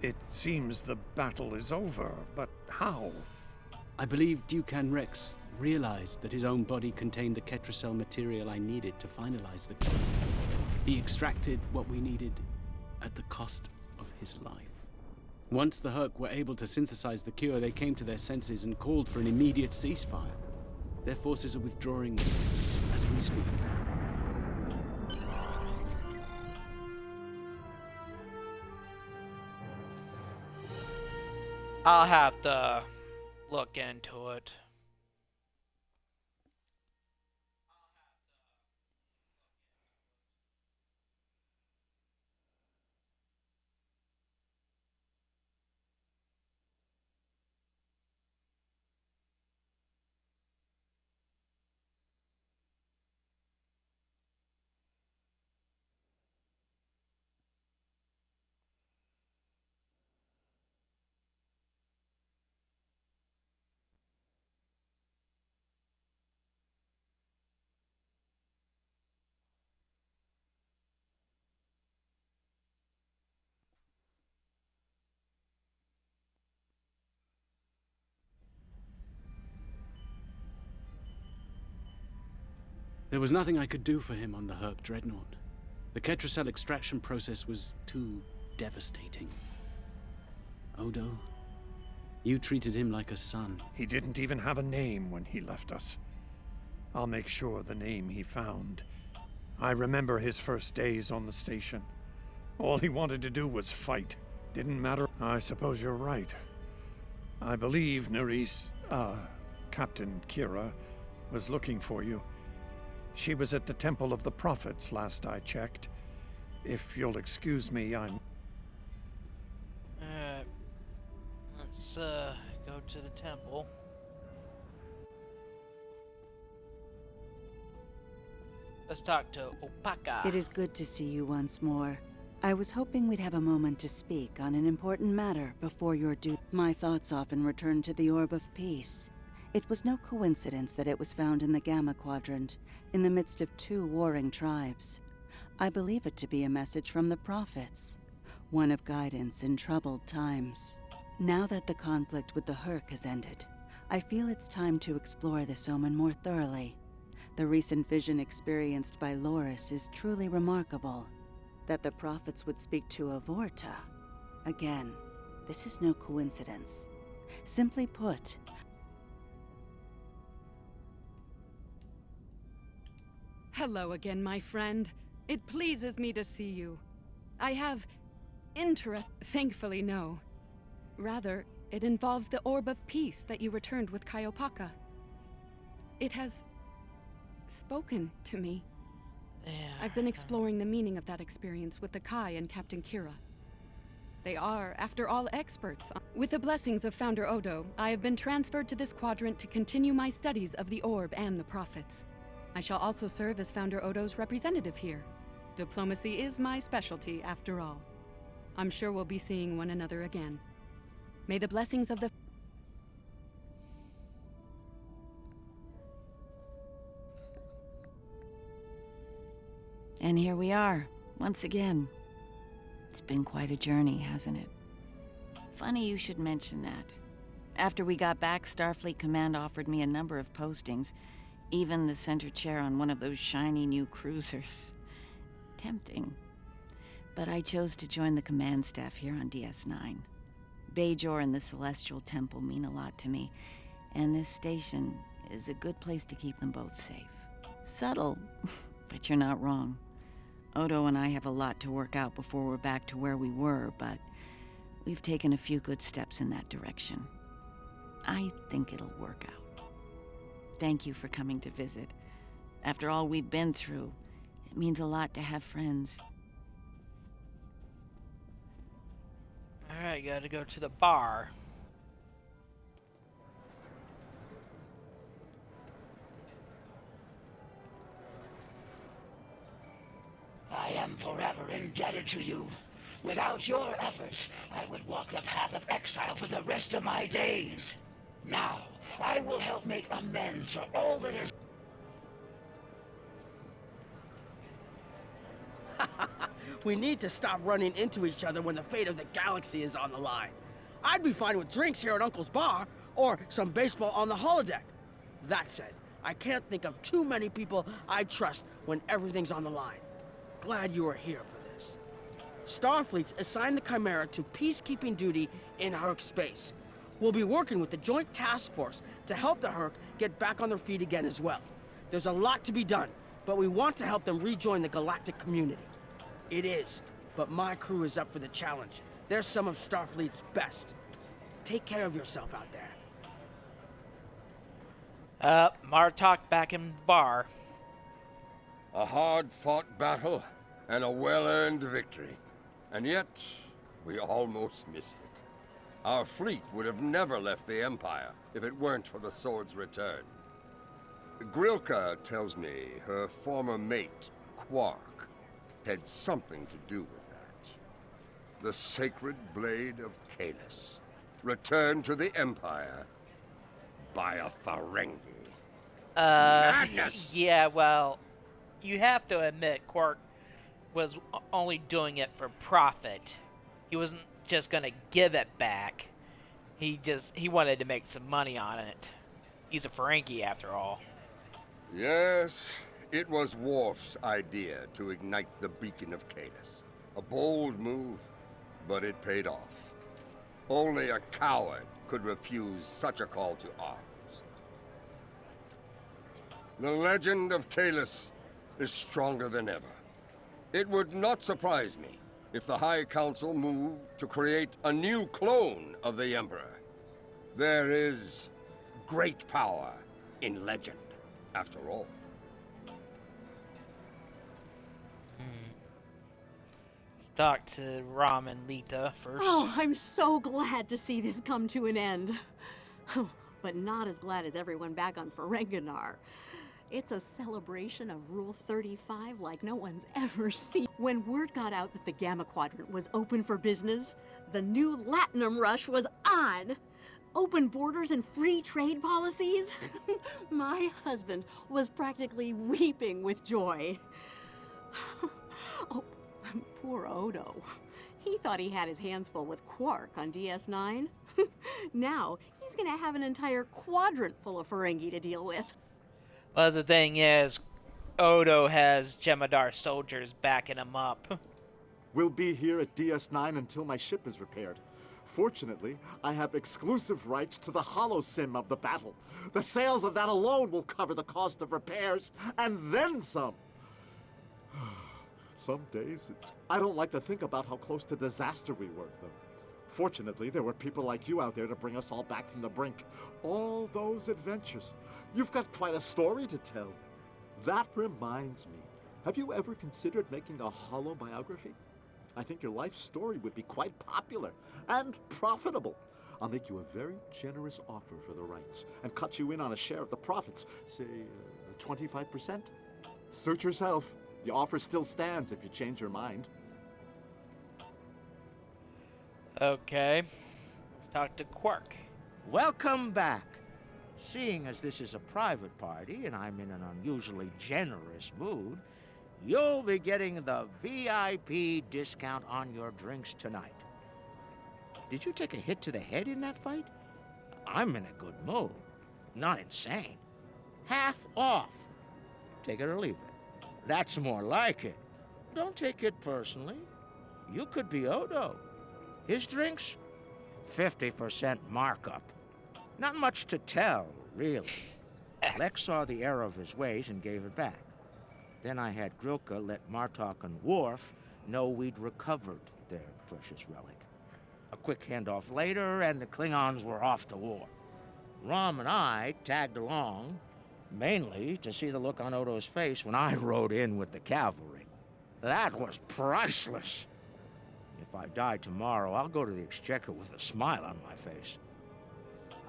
It seems the battle is over, but how? I believe Toucan Rex realized that his own body contained the Ketracel material I needed to finalize the cure. He extracted what we needed at the cost of his life. Once the Hur'q were able to synthesize the cure, they came to their senses and called for an immediate ceasefire. Their forces are withdrawing as we speak. I'll have to look into it. There was nothing I could do for him on the Hur'q Dreadnought. The Ketracel extraction process was too devastating. Odo, you treated him like a son. He didn't even have a name when he left us. I'll make sure the name he found. I remember his first days on the station. All he wanted to do was fight. Didn't matter. I suppose you're right. I believe Captain Kira was looking for you. She was at the Temple of the Prophets last I checked. If you'll excuse me, I'm... Alright. Let's, go to the temple. Let's talk to Opaka. It is good to see you once more. I was hoping we'd have a moment to speak on an important matter before your due. My thoughts often return to the Orb of Peace. It was no coincidence that it was found in the Gamma Quadrant, in the midst of two warring tribes. I believe it to be a message from the prophets, one of guidance in troubled times. Now that the conflict with the Hur'q has ended, I feel it's time to explore this omen more thoroughly. The recent vision experienced by Loris is truly remarkable. That the prophets would speak to a Vorta. Again, this is no coincidence. Simply put, Hello again, my friend. It pleases me to see you. I have interest. Thankfully, no. Rather, it involves the Orb of Peace that you returned with Kaiopaka. It has spoken to me. Yeah. I've been exploring the meaning of that experience with the Kai and Captain Kira. They are, after all, experts. With the blessings of Founder Odo, I have been transferred to this quadrant to continue my studies of the Orb and the Prophets. I shall also serve as Founder Odo's representative here. Diplomacy is my specialty, after all. I'm sure we'll be seeing one another again. May the blessings of the... And here we are, once again. It's been quite a journey, hasn't it? Funny you should mention that. After we got back, Starfleet Command offered me a number of postings, even the center chair on one of those shiny new cruisers. Tempting. But I chose to join the command staff here on DS9. Bajor and the Celestial Temple mean a lot to me, and this station is a good place to keep them both safe. Subtle, but you're not wrong. Odo and I have a lot to work out before we're back to where we were, but we've taken a few good steps in that direction. I think it'll work out. Thank you for coming to visit. After all we've been through, it means a lot to have friends. Alright, gotta go to the bar. I am forever indebted to you. Without your efforts, I would walk the path of exile for the rest of my days. Now, I will help make amends for all that is... We need to stop running into each other when the fate of the galaxy is on the line. I'd be fine with drinks here at Uncle's bar, or some baseball on the holodeck. That said, I can't think of too many people I trust when everything's on the line. Glad you are here for this. Starfleet's assigned the Chimera to peacekeeping duty in Hur'q space. We'll be working with the Joint Task Force to help the Hur'q get back on their feet again as well. There's a lot to be done, but we want to help them rejoin the galactic community. It is, but my crew is up for the challenge. They're some of Starfleet's best. Take care of yourself out there. Martok back in the bar. A hard-fought battle and a well-earned victory. And yet, we almost missed it. Our fleet would have never left the Empire if it weren't for the sword's return. Grilka tells me her former mate, Hur'q, had something to do with that. The sacred blade of Kahless, returned to the Empire by a Ferengi. Madness! Yeah, well, you have to admit Hur'q was only doing it for profit. He wasn't just gonna give it back. He wanted to make some money on it. He's a Ferengi after all. Yes, it was Worf's idea to ignite the beacon of Kahless. A bold move, but it paid off. Only a coward could refuse such a call to arms. The legend of Kahless is stronger than ever. It would not surprise me if the High Council moved to create a new clone of the Emperor. There is great power in legend, after all. Talk to Ram and Lita first. Oh, I'm so glad to see this come to an end. But not as glad as everyone back on Ferenginar. It's a celebration of Rule 35 like no one's ever seen. When word got out that the Gamma Quadrant was open for business, the new Latinum rush was on. Open borders and free trade policies. My husband was practically weeping with joy. Oh, poor Odo. He thought he had his hands full with Hur'q on DS9. Now, he's gonna have an entire quadrant full of Ferengi to deal with. Well, the thing is, Odo has Jem'Hadar soldiers backing him up. We'll be here at DS9 until my ship is repaired. Fortunately, I have exclusive rights to the holosim of the battle. The sales of that alone will cover the cost of repairs, and then some. Some days, I don't like to think about how close to disaster we were, though. Fortunately, there were people like you out there to bring us all back from the brink. All those adventures. You've got quite a story to tell. That reminds me. Have you ever considered making a holobiography? I think your life story would be quite popular and profitable. I'll make you a very generous offer for the rights and cut you in on a share of the profits, say 25%. Suit yourself. The offer still stands if you change your mind. Okay. Let's talk to Hur'q. Welcome back. Seeing as this is a private party and I'm in an unusually generous mood, you'll be getting the VIP discount on your drinks tonight. Did you take a hit to the head in that fight? I'm in a good mood. Not insane. Half off. Take it or leave it. That's more like it. Don't take it personally. You could be Odo. His drinks? 50% markup. Not much to tell, really. Lex saw the error of his ways and gave it back. Then I had Grilka let Martok and Worf know we'd recovered their precious relic. A quick handoff later, and the Klingons were off to war. Rom and I tagged along, mainly to see the look on Odo's face when I rode in with the cavalry. That was priceless. If I die tomorrow, I'll go to the Exchequer with a smile on my face.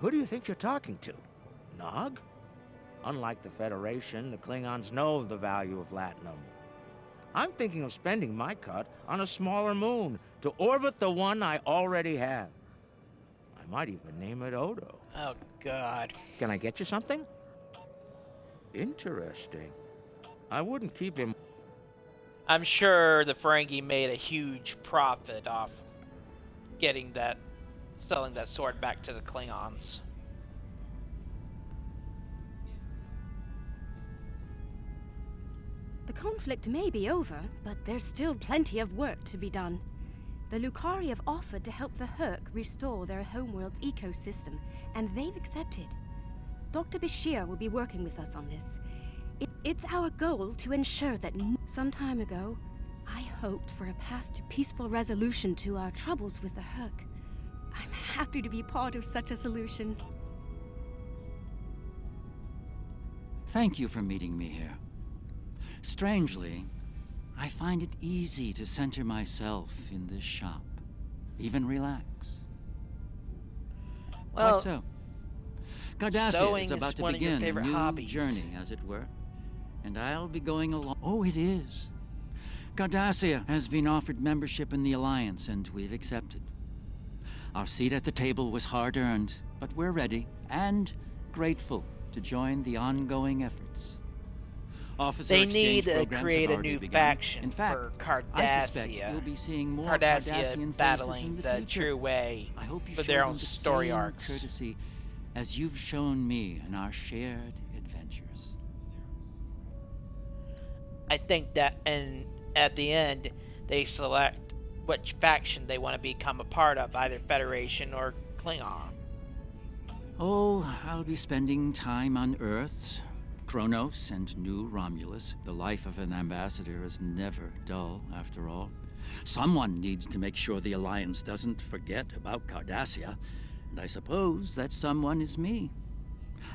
Who do you think you're talking to? Nog? Unlike the Federation, the Klingons know the value of latinum. I'm thinking of spending my cut on a smaller moon to orbit the one I already have. I might even name it Odo. Oh, God. Can I get you something? Interesting. I wouldn't keep him. I'm sure the Ferengi made a huge profit off selling that sword back to the Klingons. The conflict may be over, but there's still plenty of work to be done. The Lucari have offered to help the Hur'q restore their homeworld's ecosystem, and they've accepted. Dr. Bashir will be working with us on this. It's our goal to ensure that some time ago, I hoped for a path to peaceful resolution to our troubles with the Hur'q. I'm happy to be part of such a solution. Thank you for meeting me here. Strangely, I find it easy to center myself in this shop, even relax. Well, quite so. Cardassia sewing is about to one of your begin a favorite new hobbies. journey, as it were, and I'll be going along. Oh, it is. Cardassia has been offered membership in the Alliance, and we've accepted. Our seat at the table was hard-earned, but we're ready and grateful to join the ongoing efforts. Officer They exchange need to programs create have a already new begun. faction In fact, for I suspect Cardassia. you'll be seeing more Cardassia Cardassian faces in battling the the future. true way I hope you for show their them own the story same arcs. courtesy as you've shown me in our shared adventures. I think that, and at the end, they select which faction they want to become a part of, either Federation or Klingon. Oh, I'll be spending time on Earth, Kronos, and New Romulus. The life of an ambassador is never dull, after all. Someone needs to make sure the Alliance doesn't forget about Cardassia, and I suppose that someone is me.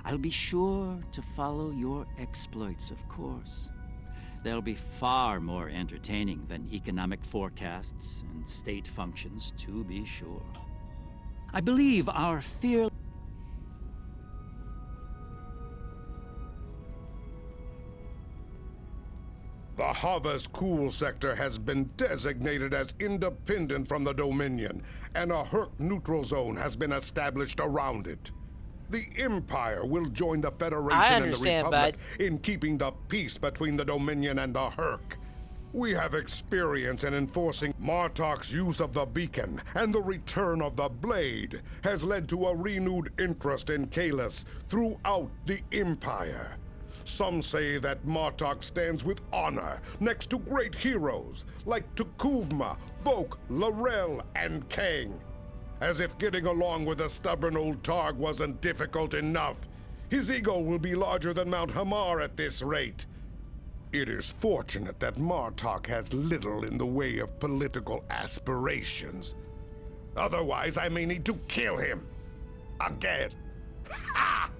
I'll be sure to follow your exploits, of course. They'll be far more entertaining than economic forecasts and state functions, to be sure. I believe our fear... The Hava's cool sector has been designated as independent from the Dominion, and a Hur'q neutral zone has been established around it. The Empire will join the Federation and the Republic in keeping the peace between the Dominion and the Hur'q. We have experience in enforcing Martok's use of the beacon, and the return of the blade has led to a renewed interest in Kahless throughout the Empire. Some say that Martok stands with honor next to great heroes like Tukuvma, Vok, L'Rell, and Kang. As if getting along with a stubborn old Targ wasn't difficult enough, his ego will be larger than Mount Hamar at this rate. It is fortunate that Martok has little in the way of political aspirations. Otherwise, I may need to kill him. Again. Ha!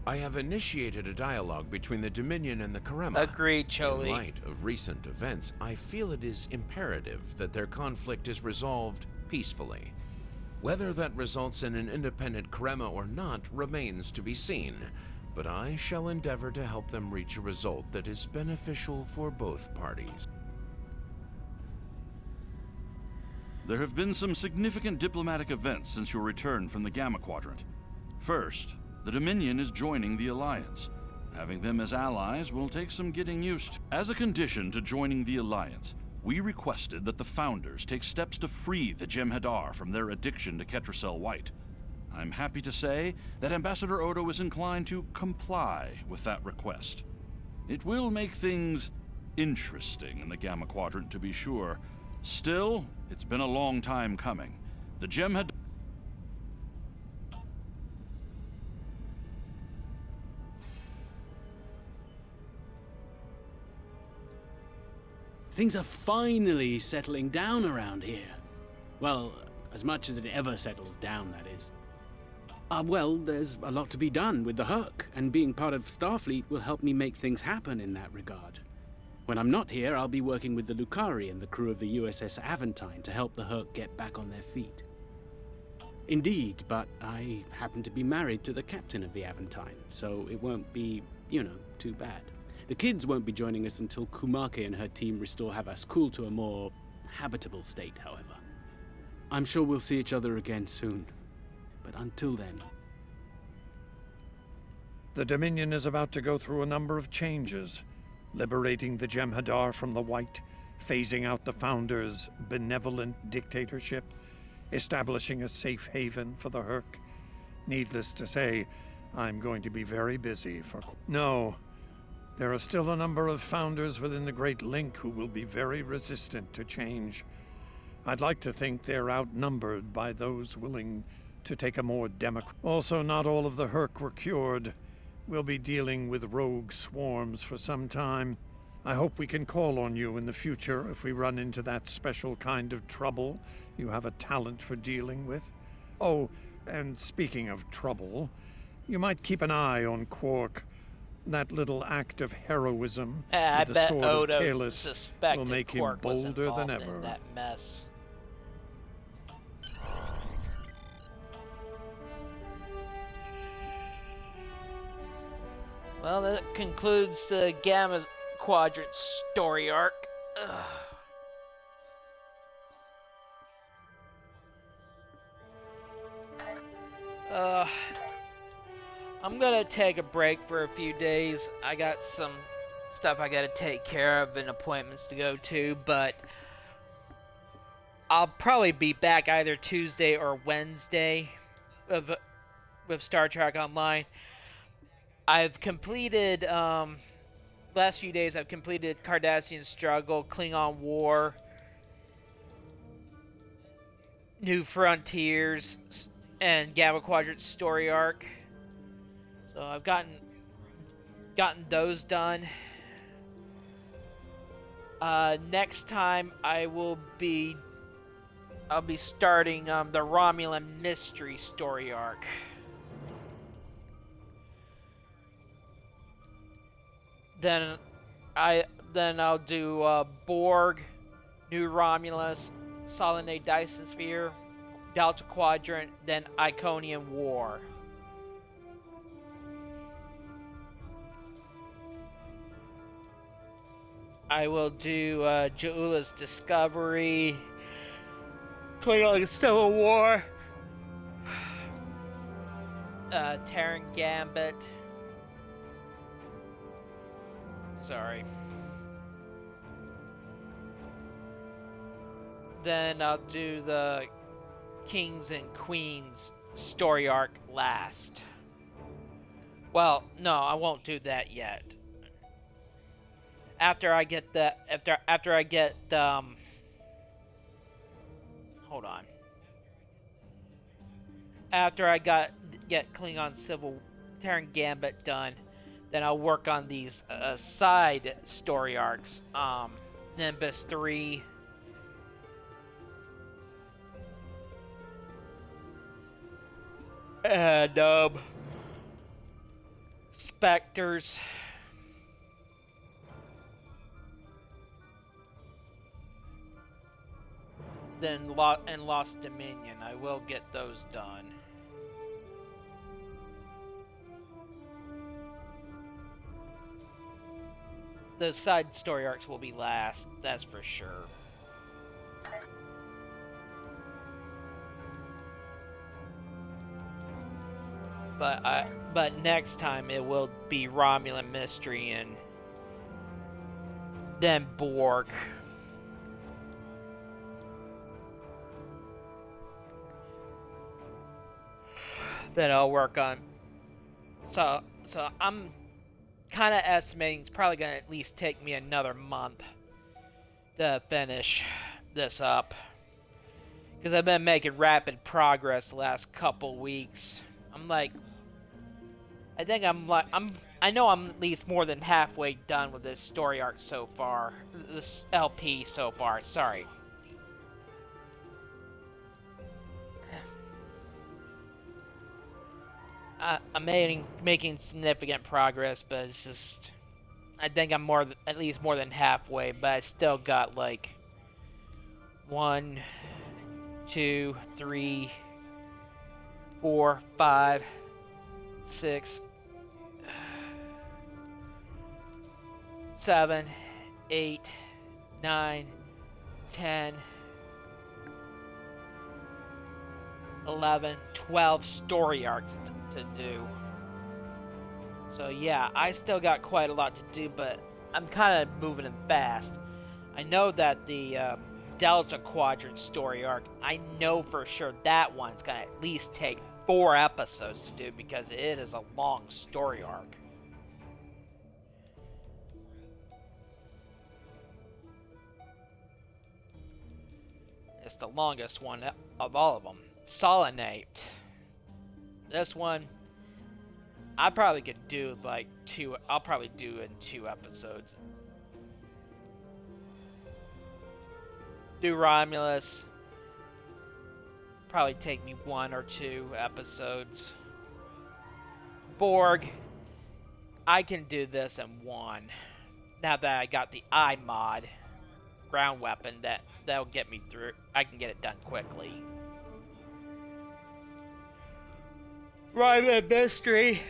I have initiated a dialogue between the Dominion and the Karema. Agreed, Choli. In light of recent events, I feel it is imperative that their conflict is resolved peacefully. Whether that results in an independent Karema or not remains to be seen, but I shall endeavor to help them reach a result that is beneficial for both parties. There have been some significant diplomatic events since your return from the Gamma Quadrant. First, the Dominion is joining the Alliance. Having them as allies will take some getting used to. As a condition to joining the Alliance, we requested that the Founders take steps to free the Jem'Hadar from their addiction to Ketracel White. I'm happy to say that Ambassador Odo is inclined to comply with that request. It will make things interesting in the Gamma Quadrant, to be sure. Still, it's been a long time coming. The gem had... Things are finally settling down around here. Well, as much as it ever settles down, that is. Well, there's a lot to be done with the Hur'q, and being part of Starfleet will help me make things happen in that regard. When I'm not here, I'll be working with the Lucari and the crew of the USS Aventine to help the Hur'q get back on their feet. Indeed, but I happen to be married to the captain of the Aventine, so it won't be, too bad. The kids won't be joining us until Kumake and her team restore Havas-Kul to a more habitable state, however. I'm sure we'll see each other again soon. But until then... The Dominion is about to go through a number of changes, liberating the Jem'Hadar from the White, phasing out the Founder's benevolent dictatorship, establishing a safe haven for the Hur'q. Needless to say, I'm going to be very busy for... No, there are still a number of Founders within the Great Link who will be very resistant to change. I'd like to think they're outnumbered by those willing to take a more Also, not all of the Hur'q were cured. We'll be dealing with rogue swarms for some time. I hope we can call on you in the future if we run into that special kind of trouble you have a talent for dealing with. Oh, and speaking of trouble, you might keep an eye on Quark. That little act of heroism with the sword of Kahless will make him bolder than ever. In that mess. Well, that concludes the Gamma Quadrant story arc. I'm gonna take a break for a few days. I got some stuff I gotta take care of and appointments to go to, but I'll probably be back either Tuesday or Wednesday with Star Trek Online. I've completed, last few days I've completed Cardassian Struggle, Klingon War, New Frontiers, and Gamma Quadrant story arc. So I've gotten those done. Next time I'll be starting the Romulan mystery story arc. Then I'll do Borg, New Romulus, Solanae Dysosphere, Delta Quadrant, then Iconian War. I will do Ja'ula's Discovery, Klingon Civil War, Terran Gambit. Sorry. Then I'll do the Kings and Queens story arc last. Well, no, I won't do that yet. After I get hold on. After I get Klingon Terran Gambit done, then I'll work on these side story arcs. Nimbus 3. And Spectres. Then Lost Dominion. I will get those done. The side story arcs will be last, that's for sure. But next time it will be Romulan Mystery and then Borg. That I'll work on. So kind of estimating it's probably going to at least take me another month to finish this up. Because I've been making rapid progress the last couple weeks. I know I'm at least more than halfway done with this story arc so far. This LP so far, sorry. I'm making significant progress, but it's just... I think I'm at least more than halfway, but I still got like 1, 2, 3, 4, 5, 6, 7, 8, 9, 10, 11, 12 story arcs to do. So yeah, I still got quite a lot to do, but I'm kind of moving them fast. I know that the Delta Quadrant story arc, I know for sure that one's going to at least take 4 episodes to do because it is a long story arc. It's the longest one of all of them. Solenate. This one, I probably could do like 2. I'll probably do it in 2 episodes. Do Romulus. Probably take me 1 or 2 episodes. Borg. I can do this in 1. Now that I got the I mod ground weapon, that'll get me through. I can get it done quickly. Private Mystery.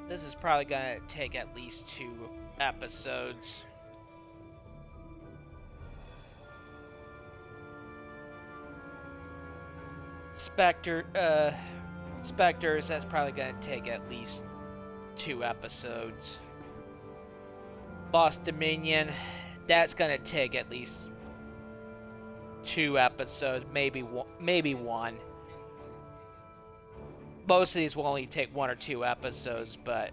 This is probably gonna take at least 2 episodes. Spectres, that's probably gonna take at least 2 episodes. Lost Dominion, that's gonna take at least 2 episodes, maybe 1. Most of these will only take 1 or 2 episodes, but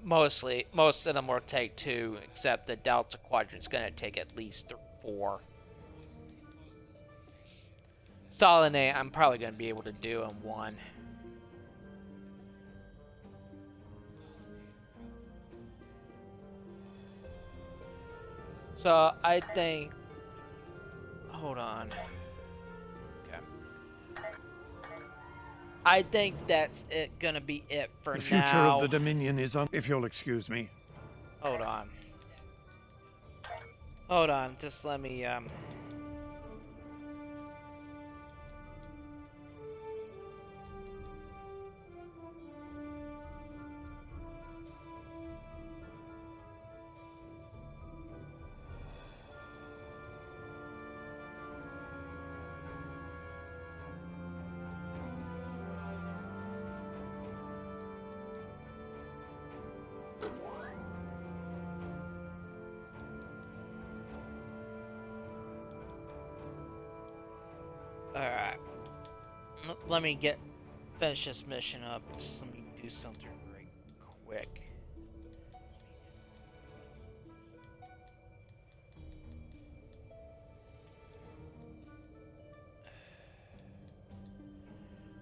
most of them will take 2, except the Delta Quadrant's gonna take at least 4. Solenate, I'm probably gonna be able to do in 1. So I think, hold on. I think that's gonna be it for now. The future of the Dominion is on. If you'll excuse me. Hold on. Hold on. Just let me Alright. Let me finish this mission up. Just let me do something right quick.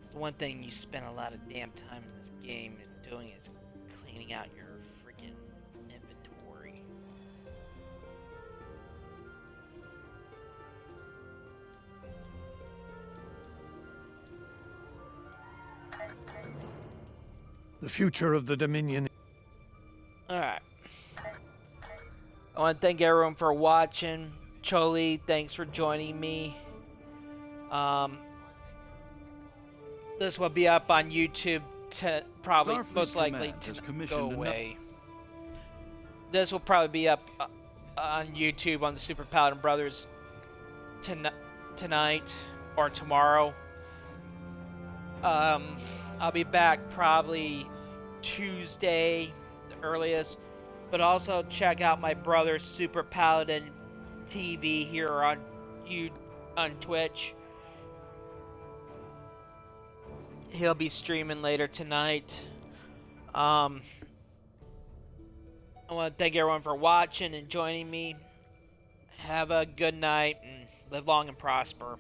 It's the one thing you spend a lot of damn time in this game doing is cleaning out your freaking inventory. The future of the Dominion. Alright. I want to thank everyone for watching. Choli, thanks for joining me. This will be up on YouTube probably, Starfleet most likely, Command has to commissioned go away. This will probably be up on YouTube on the Super Paladin Brothers tonight or tomorrow. I'll be back probably Tuesday, the earliest. But also check out my brother's Super Paladin TV here on Twitch. He'll be streaming later tonight I want to thank everyone for watching and joining me. Have a good night and live long and prosper.